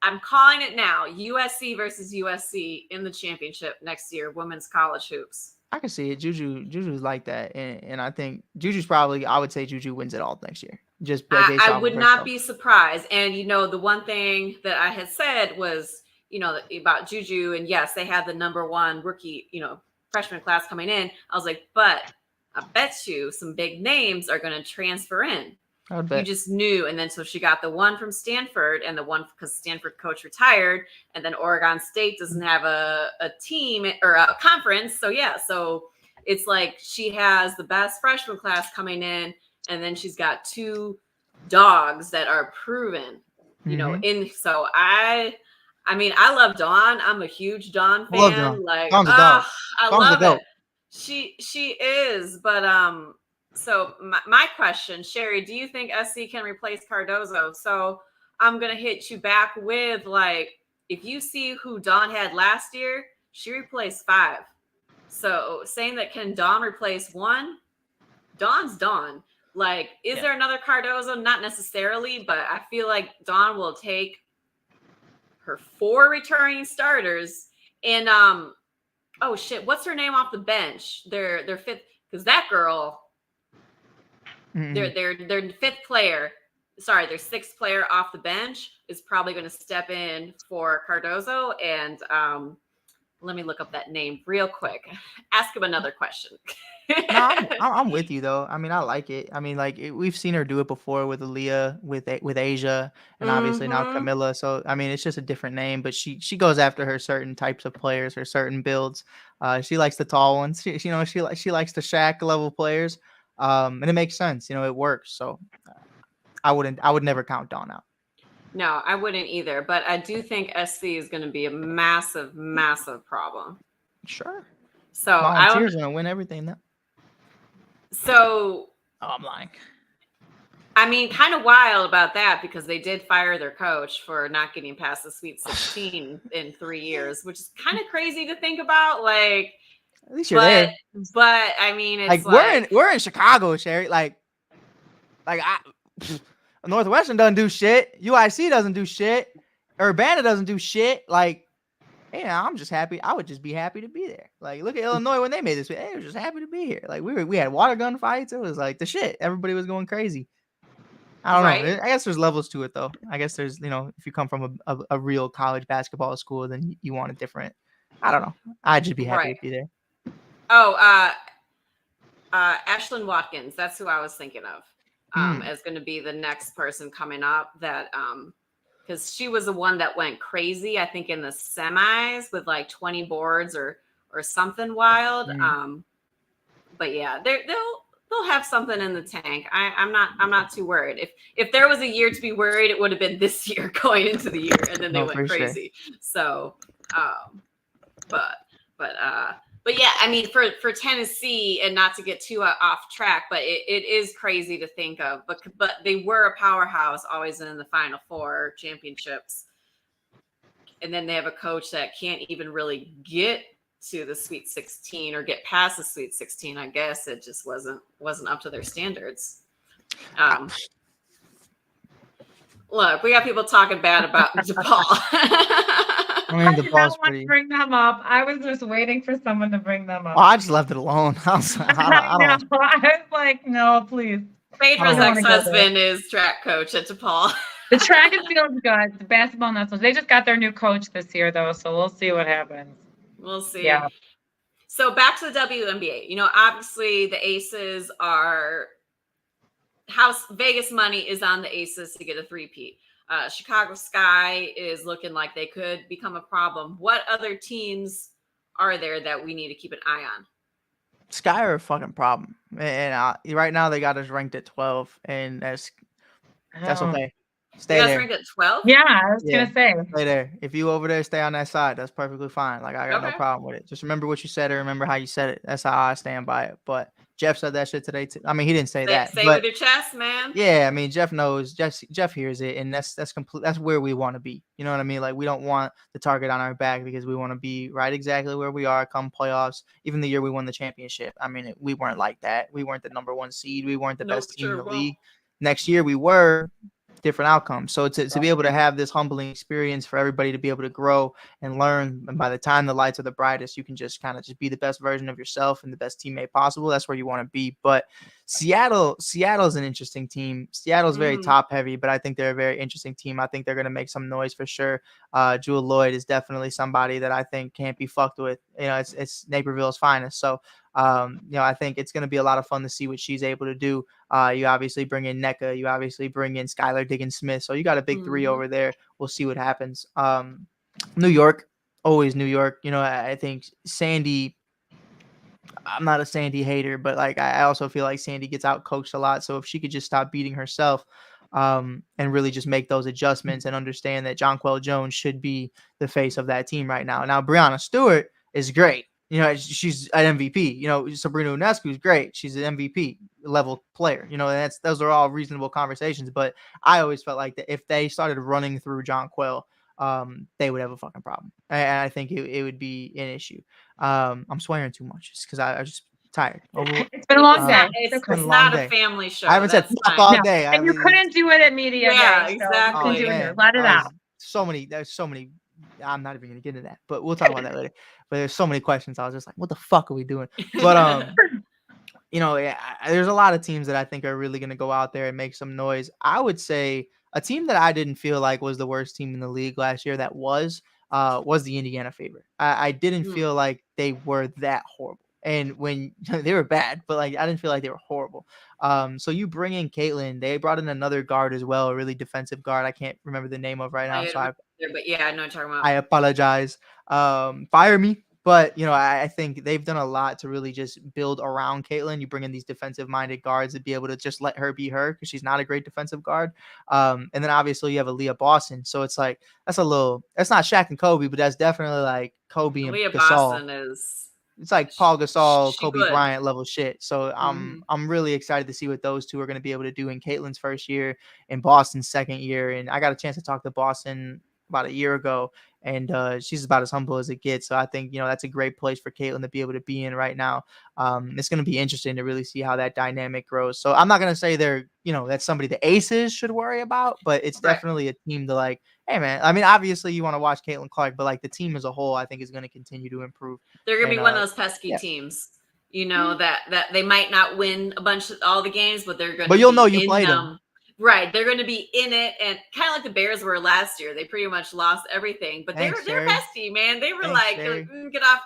I'm calling it now. USC versus USC in the championship next year, women's college hoops. I can see it. Juju's like that, and I think Juju's probably. I would say Juju wins it all next year. Just I would not be surprised. And the one thing that I had said was, about Juju, and yes, they had the number one rookie, freshman class coming in. I was like, but I bet you some big names are going to transfer in. I would bet. You just knew. And then so she got the one from Stanford, and the one because Stanford coach retired, and then Oregon State doesn't have a team or a conference. So so it's she has the best freshman class coming in, and then she's got 2 dogs that are proven, so I mean, I love Dawn. I'm a huge Dawn fan. Dawn's a dog. I love it. She is, but so my question, Sherry, do you think SC can replace Cardozo? So I'm going to hit you back with if you see who Dawn had last year, she replaced 5. So saying that can Dawn replace 1? Dawn's Dawn. Is there another Cardozo? Not necessarily, but I feel like Dawn will take her 4 returning starters and oh shit, what's her name off the bench? Their 5th, because that girl. Their 5th player, their 6th player off the bench is probably going to step in for Cardozo. And let me look up that name real quick. Ask him another question. No, I'm with you though. I mean, I like it. I mean, we've seen her do it before with Aaliyah, with Asia, and obviously now Camilla. So I mean, it's just a different name, but she goes after her certain types of players, her certain builds. She likes the tall ones. She likes the Shaq level players. And it makes sense, it works. So I would never count Dawn out. No, I wouldn't either. But I do think SC is going to be a massive, massive problem. Sure. So Volunteers going to win everything now. So I'm lying. I mean, kind of wild about that because they did fire their coach for not getting past the Sweet 16 in 3 years, which is kind of crazy to think about. At least you're there. But I mean, it's we're in Chicago, Sherry. Northwestern doesn't do shit. UIC doesn't do shit. Urbana doesn't do shit. I'm just happy. I would just be happy to be there. Look at Illinois when they made this. They were just happy to be here. We had water gun fights. It was the shit. Everybody was going crazy. I don't know. I guess there's levels to it though. I guess there's if you come from a real college basketball school, then you want a different. I don't know. I'd just be happy to be there. Oh, Ashlyn Watkins. That's who I was thinking of as going to be the next person coming up. That because she was the one that went crazy. I think in the semis with 20 boards or something wild. But yeah, they'll have something in the tank. I'm not too worried. If there was a year to be worried, it would have been this year going into the year, and then they went crazy. Sure. So, but yeah, I mean, for Tennessee, and not to get too off track, but it is crazy to think of. But they were a powerhouse, always in the Final Four championships, and then they have a coach that can't even really get to the Sweet 16 or get past the Sweet 16. I guess it just wasn't up to their standards. Look, we got people talking bad about DePaul. I did not want to bring them up. I was just waiting for someone to bring them up. Well, I just left it alone. I was like, no, please. Phaedra's ex-husband is track coach at DePaul. The track and field's good. The basketball, not so. They just got their new coach this year, though, so we'll see what happens. We'll see. Yeah. So back to the WNBA. You know, obviously the Aces are Vegas money is on the Aces to get a three-peat. Chicago Sky is looking like they could become a problem. What other teams are there that we need to keep an eye on? Sky are a fucking problem, and right now they got us ranked at 12, and that's okay. Stay there. Ranked at 12? Yeah, I was gonna say. Stay there. If you over there, stay on that side. That's perfectly fine. Like, I got no problem with it. Just remember what you said and remember how you said it. That's how I stand by it. But Jeff said that shit today too. I mean, he didn't say that. Say with your chest, man. Yeah, I mean, Jeff knows. Jeff hears it, and that's complete. That's where we want to be. You know what I mean? Like, we don't want the target on our back because we want to be right exactly where we are come playoffs. Even the year we won the championship, I mean, we weren't like that. We weren't the number 1 seed. We weren't the best team in the league. Next year we were. Different outcomes. So to be able to have this humbling experience for everybody to be able to grow and learn, and by the time the lights are the brightest, you can just kind of just be the best version of yourself and the best teammate possible. That's where you want to be. But Seattle's an interesting team. Seattle's very top heavy, but I think they're a very interesting team. I think they're going to make some noise for sure. Jewel Lloyd is definitely somebody that I think can't be fucked with. You know, it's Naperville's finest. So you know, I think it's going to be a lot of fun to see what she's able to do. You obviously bring in NECA. You obviously bring in Skylar Diggins-Smith. So you got a big three over there. We'll see what happens. New York, always New York. You know, I think Sandy, I'm not a Sandy hater, but like I also feel like Sandy gets out coached a lot. So if she could just stop beating herself and really just make those adjustments and understand that Jonquel Jones should be the face of that team right now. Now, Breanna Stewart is great. You know, she's an MVP. You know, Sabrina Ionescu is great. She's an MVP level player. You know, and those are all reasonable conversations. But I always felt like that if they started running through Jonquel, they would have a fucking problem. And I think it would be an issue. I'm swearing too much just because I just tired. It's been a long day. It's not a family show. I haven't said fuck all day. And you couldn't do it at media day. Yeah, exactly. So you can do it here. Let it out. There's so many. I'm not even gonna get into that, but we'll talk about that later. But there's so many questions. I was just like, what the fuck are we doing? But you know, there's a lot of teams that I think are really gonna go out there and make some noise. I would say a team that I didn't feel like was the worst team in the league last year that was the Indiana Fever. I didn't feel like they were that horrible. And when they were bad, but like I didn't feel like they were horrible. So you bring in Caitlin. They brought in another guard as well, a really defensive guard. I can't remember the name of right now. But yeah, I know what you're talking about. I apologize. Fire me. But, you know, I think they've done a lot to really just build around Caitlin. You bring in these defensive-minded guards to be able to just let her be her because she's not a great defensive guard. And then obviously you have Aaliyah Boston. So it's like that's not Shaq and Kobe, but that's definitely like Kobe and Aaliyah Gasol. Boston is. It's like Paul Gasol, Kobe good. Bryant level shit. So I'm really excited to see what those two are going to be able to do in Caitlin's first year and Boston's second year. And I got a chance to talk to Boston about a year ago, and she's about as humble as it gets. So I think, you know, that's a great place for Caitlin to be able to be in right now. It's going to be interesting to really see how that dynamic grows. So I'm not going to say they're, you know, that's somebody the Aces should worry about, but it's definitely a team to like, hey man, I mean, obviously you want to watch Caitlin Clark, but like the team as a whole, I think is going to continue to improve. They're going to be one of those pesky teams, you know, that they might not win all the games, but they're going to But you'll know you played them. Right. They're going to be in it, and kind of like the Bears were last year. They pretty much lost everything, but they're pesky, man. They were get off.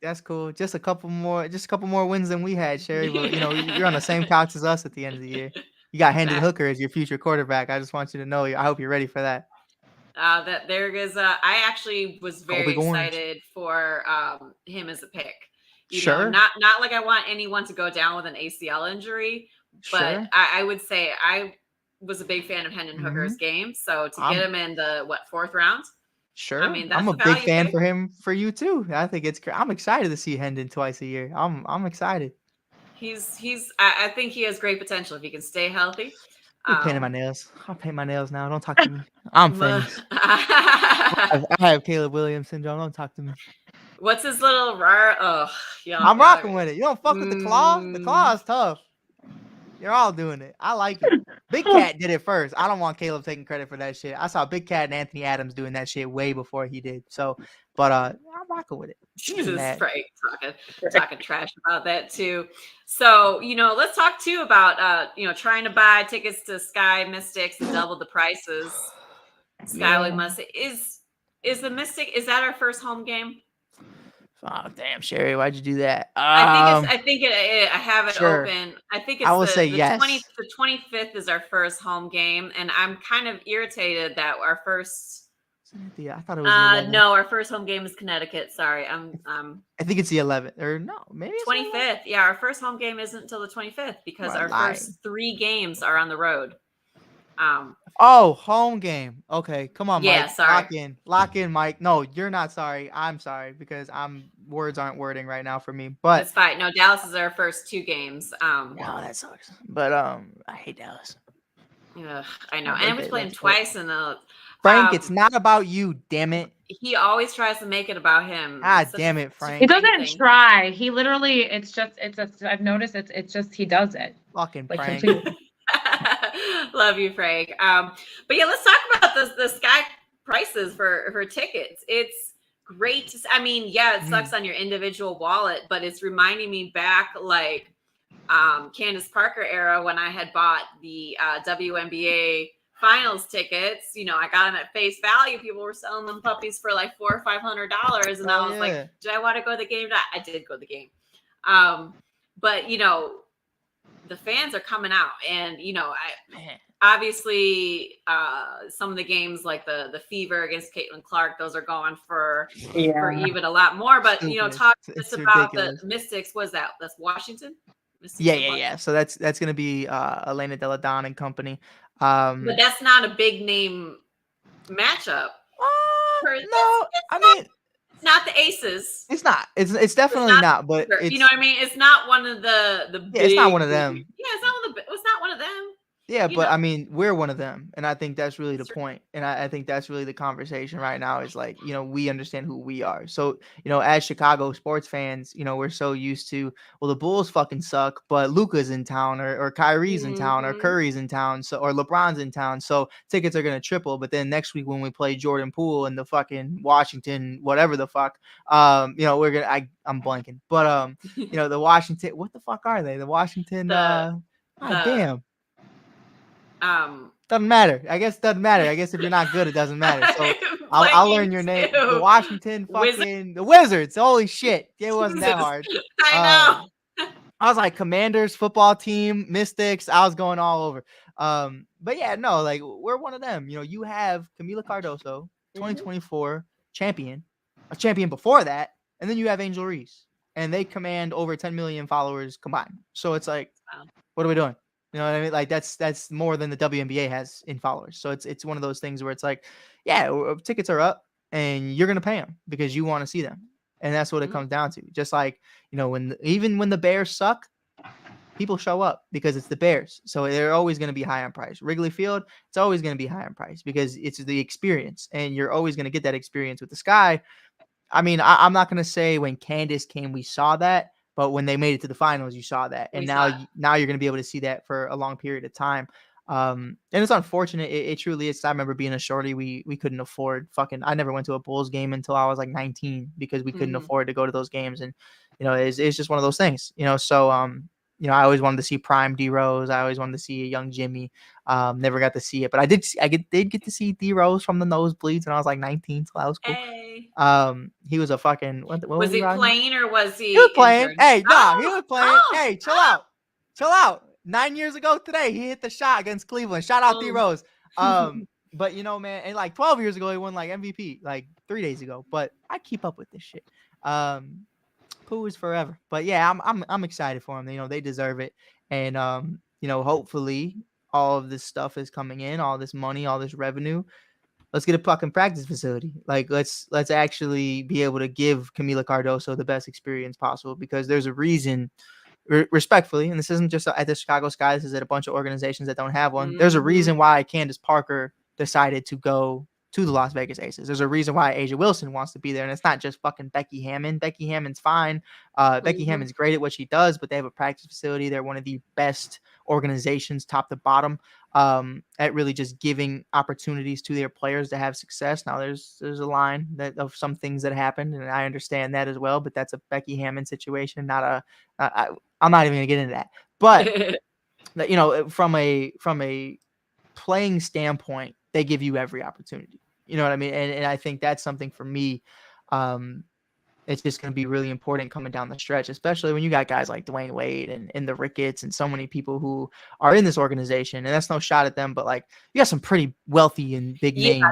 That's cool. Just a couple more wins than we had, Sherry. But, you know, you're on the same couch as us at the end of the year. You got Hendon Hooker as your future quarterback. I just want you to know. I hope you're ready for that. That there is. I actually was very excited for him as a pick. You know, not like I want anyone to go down with an ACL injury, but I would say I was a big fan of Hendon Hooker's game. So to get him in the 4th round. Sure. I mean, that's I'm a big fan for you too. I think it's great. I'm excited to see Hendon twice a year. I'm excited. I think he has great potential if he can stay healthy. I'm painting my nails. I'll paint my nails now. Don't talk to me. I'm famous. I have Caleb Williams syndrome. Don't talk to me. What's his little rare? Oh, yeah. I'm rocking with it. You don't fuck with the claw? The claw is tough. You're all doing it. I like it. Big Cat did it first. I don't want Caleb taking credit for that shit. I saw Big Cat and Anthony Adams doing that shit way before he did. So, but I'm rocking with it. Jesus, right. Talking trash about that too. So, let's talk too about trying to buy tickets to Sky Mystics and double the prices. Skylar Mystic is the Mystic. Is that our first home game? Oh damn, Sherry, why'd you do that? I think I have it open. I think it's yes. The 25th is our first home game, and I'm kind of irritated that our first. I thought it was. No, our first home game is Connecticut. Sorry, I think it's the 11th, or no, maybe it's 25th. Yeah, our first home game isn't until the 25th because our first 3 games are on the road. Home game. Okay, come on, Mike. Sorry. Lock in, Mike. No, you're not sorry. I'm sorry because words aren't wording right now for me. But it's fine. No, Dallas is our first 2 games. No, that sucks. But I hate Dallas. Yeah, I know. And we played him twice in the Frank, it's not about you, damn it. He always tries to make it about him. Ah, damn it, Frank. He doesn't try. He literally, I've noticed it's just he does it. Fucking Frank. Love you, Frank. But yeah, let's talk about the Sky prices for tickets. It's great. It sucks on your individual wallet, but it's reminding me back like Candice Parker era when I had bought the WNBA finals tickets. I got them at face value. People were selling them puppies for like $400 or $500, and I was like, did I want to go to the game? I did go to the game. But the fans are coming out, and obviously some of the games like the Fever against Caitlin Clark, those are going for even a lot more. But talk just about the Mystics. That's Washington. Yeah. So that's gonna be Elena Delle Donne and company. But that's not a big name matchup. No, it's not the Aces. It's not. It's definitely not. But you know what I mean. It's not one of the big. It's not one of them. Yeah, it's not one of them. Yeah, but we're one of them, and I think that's really the point. And I think that's really the conversation right now is like, we understand who we are. So, as Chicago sports fans, we're so used to, well, the Bulls fucking suck, but Luka's in town or Kyrie's in town or Curry's in town, or LeBron's in town. So tickets are going to triple. But then next week when we play Jordan Poole and the fucking Washington, whatever the fuck, I'm blanking. But, the Washington, what the fuck are they? The Washington, damn. Doesn't matter. I guess doesn't matter. I guess if you're not good, it doesn't matter. So I'll learn your name. The Washington the Wizards. Holy shit. It wasn't that hard. I know. I was like Commanders, football team, Mystics. I was going all over. But yeah, no, like we're one of them. You have Camila Cardoso, 2024 champion, a champion before that, and then you have Angel Reese, and they command over 10 million followers combined. So it's like, what are we doing? You know what I mean? Like that's more than the WNBA has in followers. So it's one of those things where it's like, yeah, tickets are up and you're going to pay them because you want to see them. And that's what it comes down to. Just like, even when the Bears suck, people show up because it's the Bears. So they're always going to be high on price. Wrigley Field, it's always going to be high on price because it's the experience, and you're always going to get that experience with the Sky. I'm not going to say when Candice came, we saw that. But when they made it to the finals, you saw that. And now you're going to be able to see that for a long period of time. And it's unfortunate. It truly is. I remember being a shorty. We couldn't afford I never went to a Bulls game until I was like 19 because we couldn't afford to go to those games. And, it's just one of those things, so, I always wanted to see prime D Rose. I always wanted to see a young Jimmy. Never got to see it, but I did get to see D Rose from the nosebleeds when I was like 19. So that was cool. Hey. He was a fucking, what was he playing or was he? He was playing. Injured? Hey, he was playing. Hey, chill out. 9 years ago today, he hit the shot against Cleveland. Shout out D Rose. But man, and like 12 yeyears ago, he won like MVP like 3 days ago. But I keep up with this shit. Pooh is forever. But yeah, I'm excited for them. You know, they deserve it. And you know, hopefully all of this stuff is coming in, all this money, all this revenue. Let's get a fucking practice facility. Like let's actually be able to give Camila Cardoso the best experience possible, because there's a reason, respectfully, and this isn't just at the Chicago Sky, this is at a bunch of organizations that don't have one. There's a reason why Candice Parker decided to go to the Las Vegas Aces. There's a reason why A'ja Wilson wants to be there, and it's not just fucking Becky Hammon. Becky Hammond's fine. Becky Hammond's great at what she does, but they have a practice facility. They're one of the best organizations, top to bottom, at really just giving opportunities to their players to have success. Now, there's a line of some things that happened, and I understand that as well, but that's a Becky Hammon situation, not a. I'm not even gonna get into that, but you know, from a playing standpoint, they give you every opportunity. You know what I mean? And I think that's something for me. It's just going to be really important coming down the stretch, especially when you got guys like Dwayne Wade and the Ricketts and so many people who are in this organization. And that's no shot at them, but like you got some pretty wealthy and big names.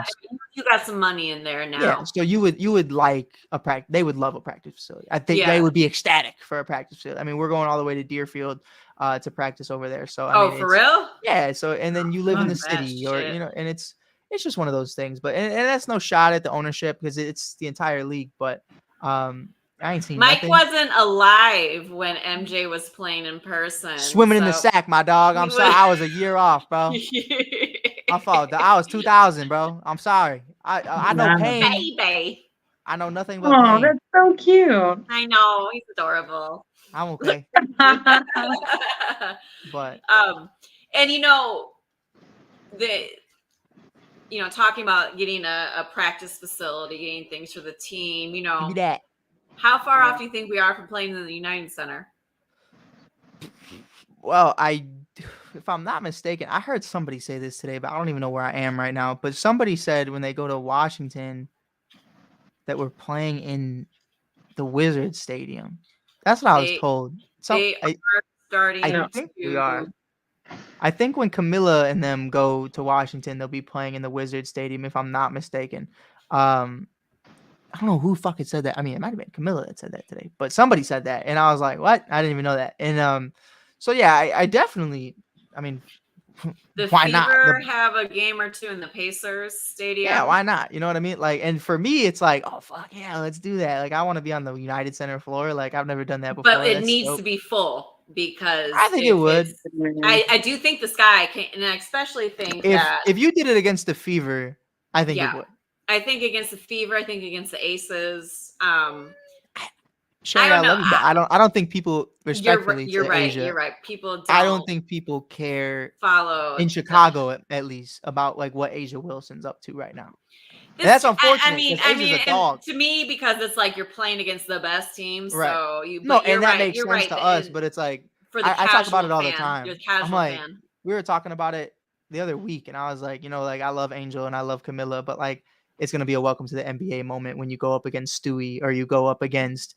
You got some money in there now. Yeah, so you would like a practice. They would love a practice facility. I think they would be ecstatic for a practice facility. I mean, we're going all the way to Deerfield to practice over there. So I mean, for real? Yeah. So and then you live in the city, or you know, and it's just one of those things. But and that's no shot at the ownership, because it's the entire league. But I ain't seen Mike nothing. wasn't alive when MJ was playing in person. Swimming in the sack, my dog. I'm sorry. I was a year off, bro. My fault. I was 2000, bro. I'm sorry. I know pain. Baby. I know nothing but pain. That's so cute. I know. He's adorable. I'm okay. But and you know, talking about getting a practice facility, getting things for the team, you know, how far off do you think we are from playing in the United Center? Well, if I'm not mistaken, I heard somebody say this today, but I don't even know where I am right now. But somebody said when they go to Washington that we're playing in the Wizards Stadium. That's what I was told. They are starting. I think we are. I think when Camilla and them go to Washington, they'll be playing in the Wizards Stadium, if I'm not mistaken. I don't know who fucking said that. I mean, it might have been Camilla that said that today, but somebody said that, and I was like, "What? I didn't even know that." And so yeah, I definitely. I mean, why not? Have a game or two in the Pacers Stadium. Yeah, why not? You know what I mean? Like, and for me, it's like, oh fuck yeah, let's do that. Like, I want to be on the United Center floor. Like, I've never done that before. But it needs to be full, because I think it would. I do think the Sky can, and I especially think if you did it against the Fever, I think it would. I think against the Fever. I think against the Aces. Sherry, I love you, but I don't think people respectfully. You're right. Asia, You're right. People. I don't think people care. Follow in Chicago at least about like what A'ja Wilson's up to right now. And that's unfortunate. I mean, a dog. To me, because it's like you're playing against the best teams. Right. So and that makes sense to us, but it's like for the I talk about it all the time. You're the casual fan. We were talking about it the other week, and I was like, like I love Angel and I love Camilla, but like it's gonna be a welcome to the NBA moment when you go up against Stewie or you go up against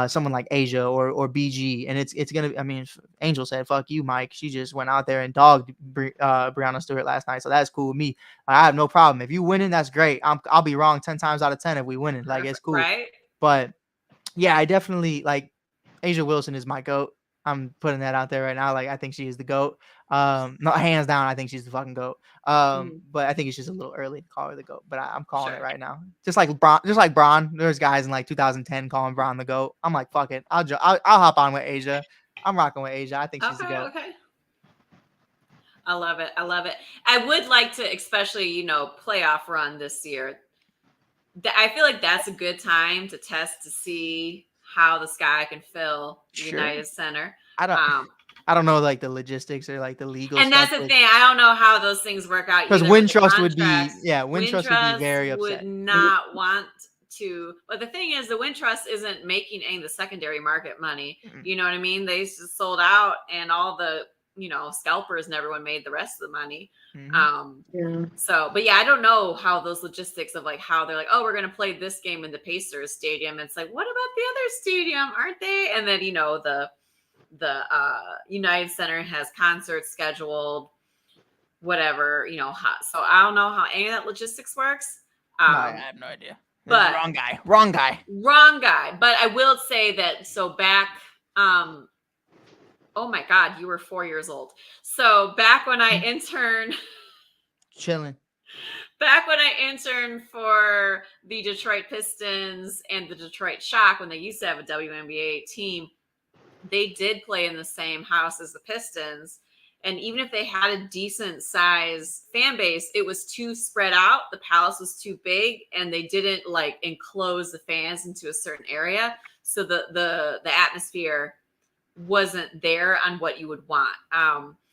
someone like A'ja or BG, and it's gonna. I mean, Angel said, "Fuck you, Mike." She just went out there and dogged Breanna Stewart last night, so that's cool with me. I have no problem if you winning. That's great. I'll be wrong 10 times out of 10 if we winning. Like it's cool. Right? But yeah, I definitely like A'ja Wilson is my GOAT. I'm putting that out there right now. Like I think she is the GOAT. No, hands down, I think she's the fucking GOAT. But I think it's just a little early to call her the GOAT. But I'm calling it right now. Just like Bron. There's guys in like 2010 calling Bron the GOAT. I'm like, fuck it. I'll hop on with A'ja. I'm rocking with A'ja. I think she's the GOAT. Okay. I love it. I would like to, especially playoff run this year. I feel like that's a good time to test to see how the Sky can fill the United Center. I don't know like the logistics or like the legal and stuff. that's the thing. I don't know how those things work out. Because Wintrust would be Wintrust would be very upset. Would not want to. But the thing is, the Wintrust isn't making any of the secondary market money. Mm-hmm. You know what I mean? They just sold out, and all the scalpers and everyone made the rest of the money. Mm-hmm. So, but yeah, I don't know how those logistics of like how they're like, oh, we're going to play this game in the Pacers Stadium. It's like, what about the other stadium? Aren't they? And then the United Center has concerts scheduled, whatever, so I don't know how any of that logistics works. No, I have no idea. But wrong guy. Wrong guy. But I will say that, so back, oh my God, you were 4 years old. So back when I interned, Chilling. back when I interned for the Detroit Pistons and the Detroit Shock, when they used to have a WNBA team, they did play in the same house as the Pistons. And even if they had a decent size fan base, it was too spread out. The palace was too big, and they didn't like enclose the fans into a certain area. So the atmosphere wasn't there on what you would want.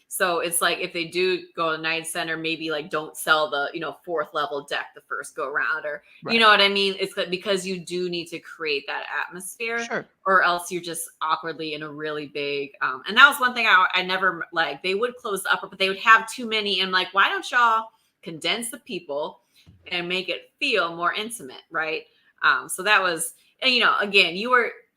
So it's like, if they do go to Night Center, maybe like don't sell the, fourth level deck the first go around, or Right. you know what I mean? It's because you do need to create that atmosphere, Sure. or else you're just awkwardly in a really big, and that was one thing I never like. They would close the upper, but they would have too many. And like, why don't y'all condense the people and make it feel more intimate, right? So that was, and again,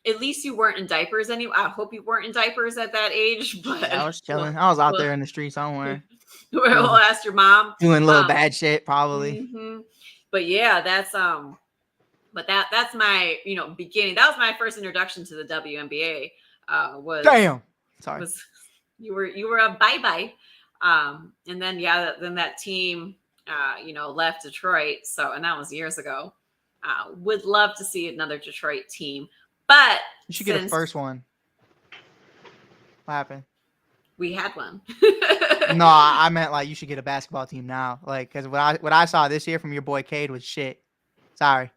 at least you weren't in diapers anyway. I hope you weren't in diapers at that age. But Yeah, I was chilling. I was out there in the streets somewhere. We'll ask your mom. Doing a little bad shit, probably. Mm-hmm. But yeah, that's but that's my beginning. That was my first introduction to the WNBA. You were a bye. And then then that team left Detroit. So, and that was years ago. Would love to see another Detroit team. But you should get a first one. What happened? We had one. No, I meant like you should get a basketball team now. Like, because what I saw this year from your boy Cade was shit. Sorry.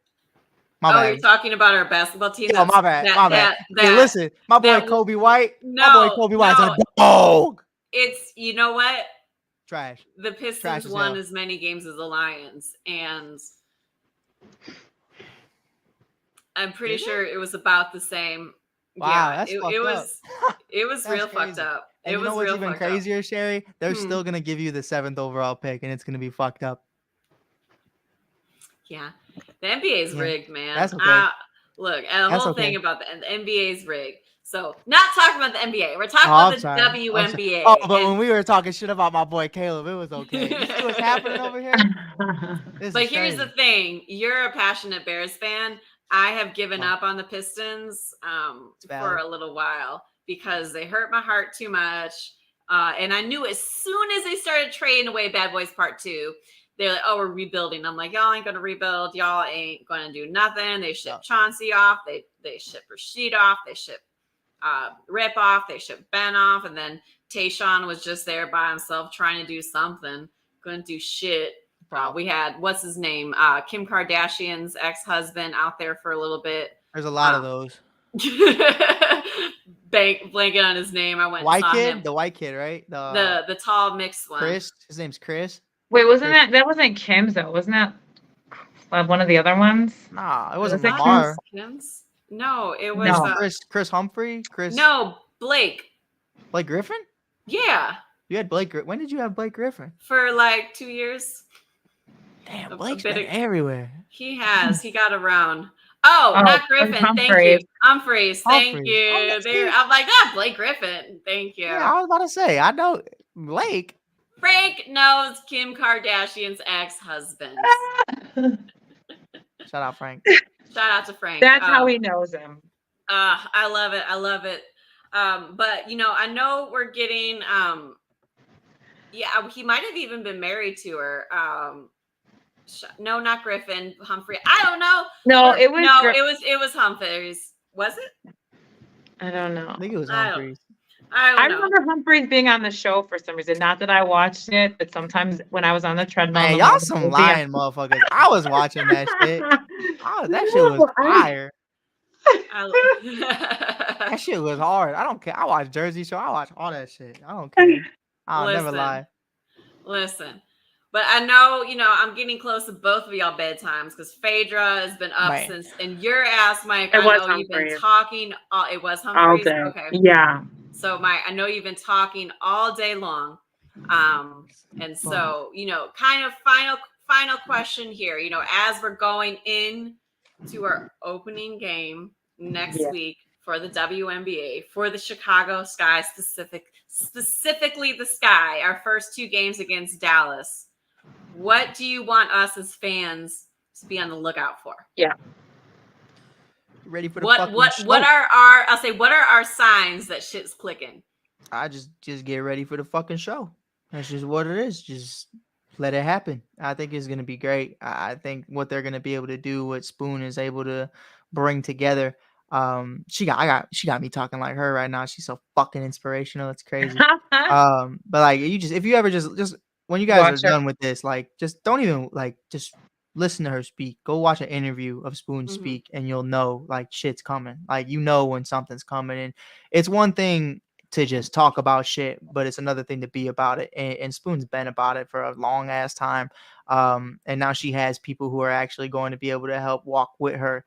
My bad. You're talking about our basketball team? Oh, my bad. Hey, listen, my boy Kobe White's a dog. It's, you know what? Trash. The Pistons won as many games as the Lions, and I'm pretty sure it was about the same. Wow, that's fucked up. It was real crazy. Fucked up. And it you was know what's even crazier, Sherry? They're still gonna give you the 7th overall pick, and it's gonna be fucked up. Yeah, the NBA is rigged, man. That's okay. Look, and the whole thing about the NBA is rigged. So, not talking about the NBA. We're talking about the WNBA. Oh, but when we were talking shit about my boy Caleb, it was okay. You see what's happening over here? But here's the thing. You're a passionate Bears fan. I have given up on the Pistons for a little while because they hurt my heart too much. And I knew as soon as they started trading away Bad Boys Part 2, they're like, oh, we're rebuilding. I'm like, y'all ain't going to rebuild. Y'all ain't going to do nothing. They ship Chauncey off. They ship Rasheed off. They ship Rip off. They ship Ben off. And then Tayshaun was just there by himself trying to do something. Couldn't do shit. We had, what's his name? Kim Kardashian's ex-husband out there for a little bit. There's a lot of those. Blanket on his name. I went white and saw kid, him. the white kid, right? The tall mixed one. Chris. His name's Chris. Wait, that wasn't Kim's though? Wasn't that one of the other ones? Nah, it wasn't Lamar. Kim's? No, it was Chris Humphrey. No, Blake. Blake Griffin? Yeah. You had Blake. When did you have Blake Griffin? For like 2 years. Damn, Blake's been everywhere. He has. He got around. Oh, not Griffin. Thank you. Humphreys. Thank you. I'm like, Blake Griffin. Thank you. Yeah, I was about to say, I know Blake. Frank knows Kim Kardashian's ex-husband. Shout out, Frank. Shout out to Frank. That's how he knows him. I love it. I love it. But I know we're getting he might have even been married to her. No, not Griffin. Humphrey. I don't know. No, it was Humphreys. Was it? I don't know. I think it was Humphreys. I remember Humphreys being on the show for some reason. Not that I watched it, but sometimes when I was on the treadmill. Man, y'all some lying motherfuckers. I was watching that shit. That shit was fire. That shit was hard. I don't care. I watch Jersey Shore. I watch all that shit. I don't care. I'll never lie. Listen. But I know, I'm getting close to both of y'all bedtimes because Phaedra has been up since, and your ass, Mike, I know you've been talking. It was Humphreys? All day. Okay. Yeah. So, Mike, I know you've been talking all day long. And so, kind of final question here, as we're going in to our opening game next week for the WNBA, for the Chicago Sky, specifically the Sky, our first 2 games against Dallas. What do you want us as fans to be on the lookout for. Yeah. Ready for the what fucking what show. what are our I'll say what are our signs that shit's clicking? I just get ready for the fucking show. That's just what it is. Just let it happen. I think it's gonna be great. I think what they're gonna be able to do, what Spoon is able to bring together. She got me talking like her right now. She's so fucking inspirational. It's crazy. But like if you ever just when you guys Watch are her. done with this, like just don't even just listen to her speak. Go watch an interview of Spoon speak, and you'll know like shit's coming. Like when something's coming, and it's one thing to just talk about shit, but it's another thing to be about it. And Spoon's been about it for a long ass time. And now she has people who are actually going to be able to help walk with her,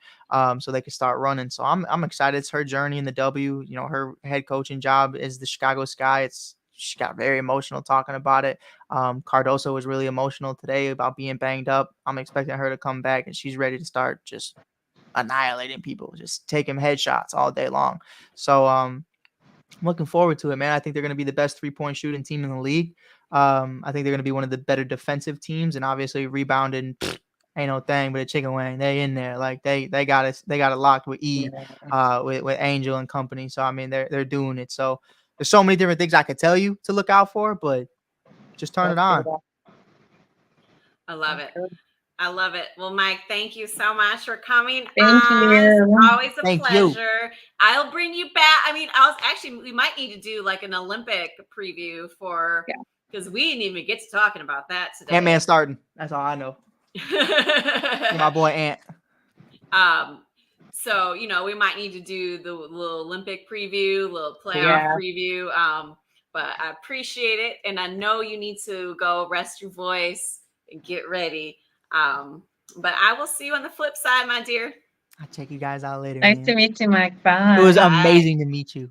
so they can start running. So I'm excited. It's her journey in the W. Her head coaching job is the Chicago Sky. She got very emotional talking about it. Cardoso was really emotional today about being banged up. I'm expecting her to come back, and she's ready to start just annihilating people, just taking headshots all day long. So I'm looking forward to it, man. I think they're going to be the best 3-point shooting team in the league. I think they're going to be one of the better defensive teams, and obviously rebounding ain't no thing but a chicken wing. They in there, like they got it locked with with Angel and company. So I mean they're doing it. So there's so many different things I could tell you to look out for, but just turn it on. I love it. I love it. Well, Mike, thank you so much for coming Thank on. you. It's always a Thank pleasure. you. I'll bring you back. I mean, we might need to do like an Olympic preview because we didn't even get to talking about that today. Ant-Man starting. That's all I know. My boy Ant. So, we might need to do the little Olympic preview, little playoff preview. But I appreciate it. And I know you need to go rest your voice and get ready. But I will see you on the flip side, my dear. I'll check you guys out later. Nice to meet you, Mike. Bye. It was amazing to meet you.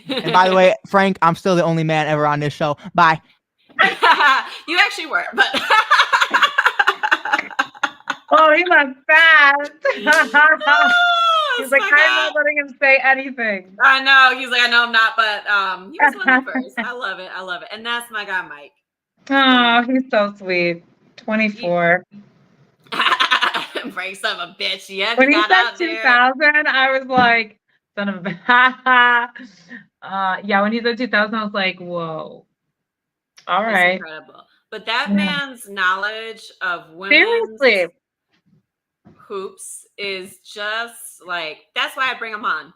And by the way, Frank, I'm still the only man ever on this show. Bye. You actually were, but oh, he went fast. He's like, I'm not letting him say anything. I know. He's like, I know I'm not, but he was one of the first. I love it. I love it. And that's my guy, Mike. Oh, he's so sweet. 24. Frank, son of a bitch. Yeah. When he said 2000, I was like, son of a yeah, when he said 2000, I was like, whoa. All right. It's incredible. But that man's knowledge of women's hoops is just like, that's why I bring him on.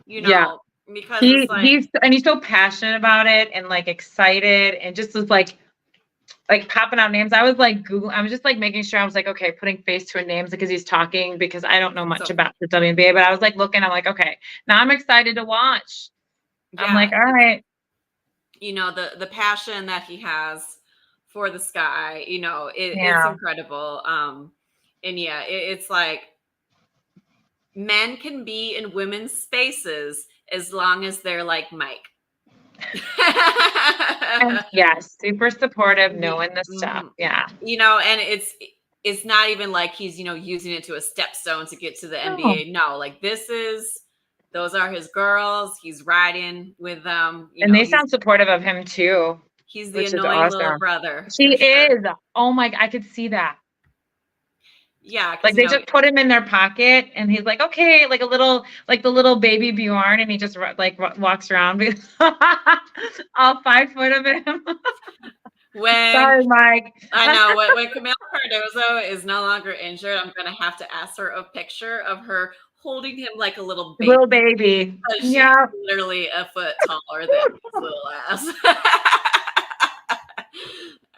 Because he's so passionate about it and like excited and just was like popping out names. I was like Google. I was just like making sure I was like, okay, putting face to a name because he's talking because I don't know much about the WNBA, but I was like looking, I'm like, okay, now I'm excited to watch. Yeah. I'm like, all right. The passion that he has for the Sky, it's incredible. It's like men can be in women's spaces as long as they're like Mike. Yes, super supportive, knowing the stuff. Yeah. And it's not even like he's, using it to a stepstone to get to the NBA. No, like those are his girls. He's riding with them. And they sound supportive of him too. He's the annoying little brother. She is. Oh my, I could see that. Yeah. Like they just put him in their pocket and he's like, okay, like the little baby Bjorn. And he just walks around all 5 foot of him. Sorry, Mike. I know when Camille Cardozo is no longer injured, I'm going to have to ask her a picture of her holding him like a little baby. She's literally a foot taller than his little ass.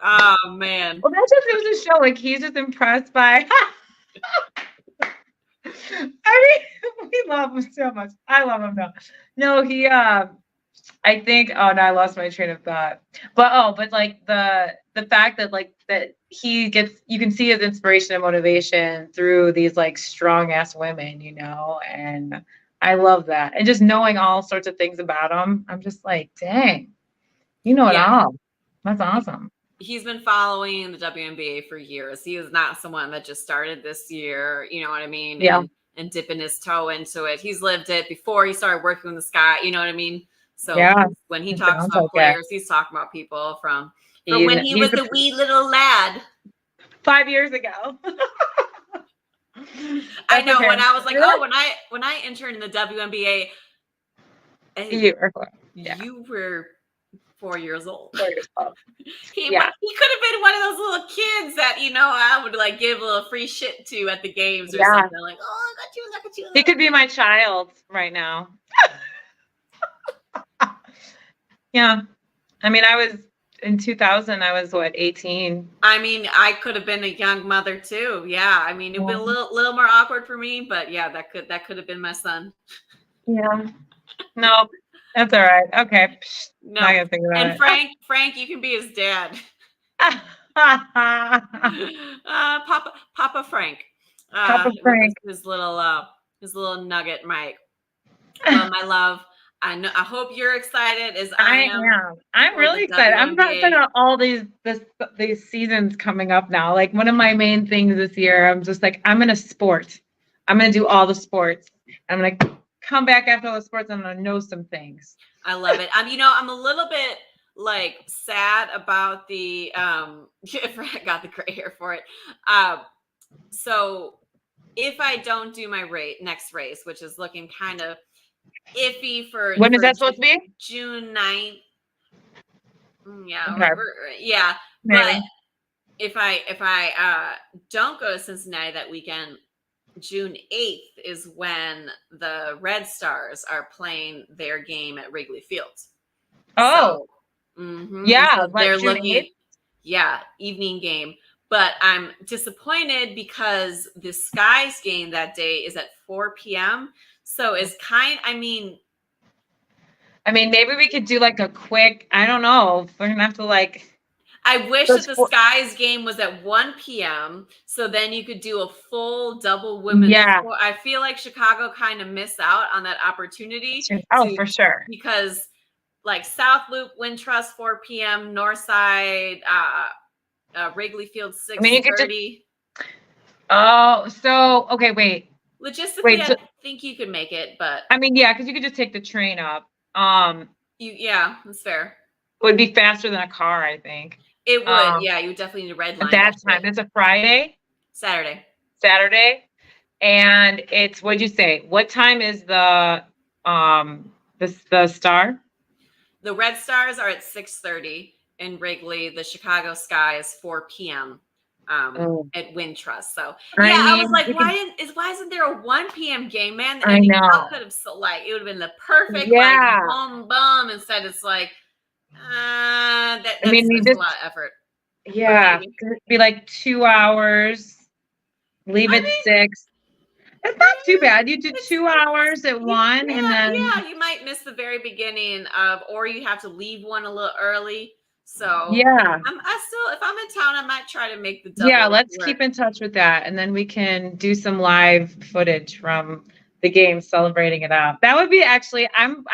Oh man. Well, that just goes to show like he's just impressed by I mean, we love him so much. I love him though. No, he I think I lost my train of thought. But like the fact that like that you can see his inspiration and motivation through these like strong ass women, and I love that. And just knowing all sorts of things about him, I'm just like, dang, it all. That's awesome. He's been following the WNBA for years. He is not someone that just started this year, you know what I mean? Yeah. And dipping his toe into it. He's lived it before he started working in the Sky, you know what I mean? So when he talks about players, he's talking about people from when he was a wee little lad. 5 years ago. I know okay. when I was like, when I interned in the WNBA, you were 4 years old. 4 years old. He could have been one of those little kids that, I would like give a little free shit to at the games or something. Like, oh, I got you, look at you. He could be my child right now. Yeah. I mean, in 2000, I was 18? I mean, I could have been a young mother too. Yeah. I mean, it would be a little more awkward for me, but yeah, that could have been my son. Yeah. No, that's all right. Okay. No. I gotta think about and it. Frank, you can be his dad. Papa Frank. Papa Frank. His little nugget, Mike. Well, my love, I hope you're excited as I am. I'm really excited. I'm excited about all these seasons coming up now. Like one of my main things this year, I'm just like, I'm gonna do all the sports. I'm gonna come back after all the sports. I'm gonna know some things. I love it. I'm a little bit like sad about the I got the gray hair for it. So if I don't do my next race, which is looking kind of iffy for when is that supposed to be? June 9th. Yeah. Okay. Yeah. Maybe. But if I don't go to Cincinnati that weekend, June 8th is when the Red Stars are playing their game at Wrigley Field. Oh. So, yeah. so they're June looking 8th? Evening game. But I'm disappointed because the Skies game that day is at 4 p.m. So it's maybe we could do like a quick, I don't know. We're going to have to like. I wish that the Skies game was at 1 p.m. So then you could do a full double women's. Yeah. I feel like Chicago kind of missed out on that opportunity. For sure. Because like South Loop, Wintrust, 4 p.m., Northside, Wrigley Field, 6:30. Oh, so, okay, wait. Logistically, I think you could make it, but. I mean, yeah, because you could just take the train up. Yeah, that's fair. It would be faster than a car, I think. It would, yeah. You would definitely need a red line. At that time, it's a Friday? Saturday. And it's, what'd you say? What time is the Star? The Red Stars are at 6:30 in Wrigley. The Chicago Sky is 4 p.m. At Wintrust. So I was like, why isn't there a 1 p.m. game, man? I know. Could have it would have been the perfect like boom boom. Instead, it's like that's a lot of effort. Yeah, it'd be like 2 hours. Leave at 6. It's not too bad. You do 2 hours at 1, and then you might miss the very beginning or you have to leave one a little early. So yeah, if I'm in town, I might try to make the double. Yeah, let's keep in touch with that, and then we can do some live footage from the game, celebrating it out. That would be actually. I'm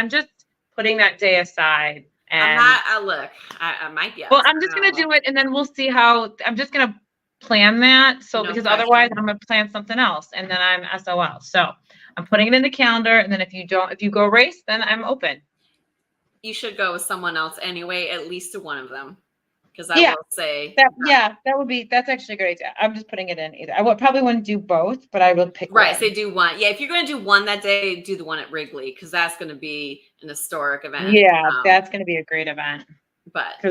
just putting that day aside. And I might be. Well, I'm just gonna do it, and then we'll see how. I'm just gonna plan that. So because otherwise, I'm gonna plan something else, and then I'm SOL. So I'm putting it in the calendar, and then if you go race, then I'm open. You should go with someone else anyway, at least to one of them. Because I will say that. That's actually a great idea. I'm just putting it in either. I probably wouldn't do both, but I will pick one. So do one. Yeah, if you're going to do one that day, do the one at Wrigley because that's going to be an historic event. Yeah, that's going to be a great event. But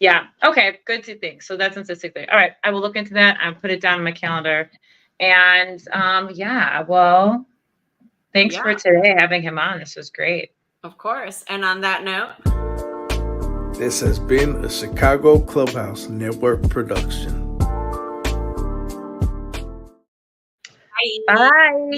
yeah, okay, good to think. So that's in 6:30. All right, I will look into that. I'll put it down on my calendar. And well, thanks for today having him on. This was great. Of course. And on that note, this has been a Chicago Clubhouse Network production. Bye.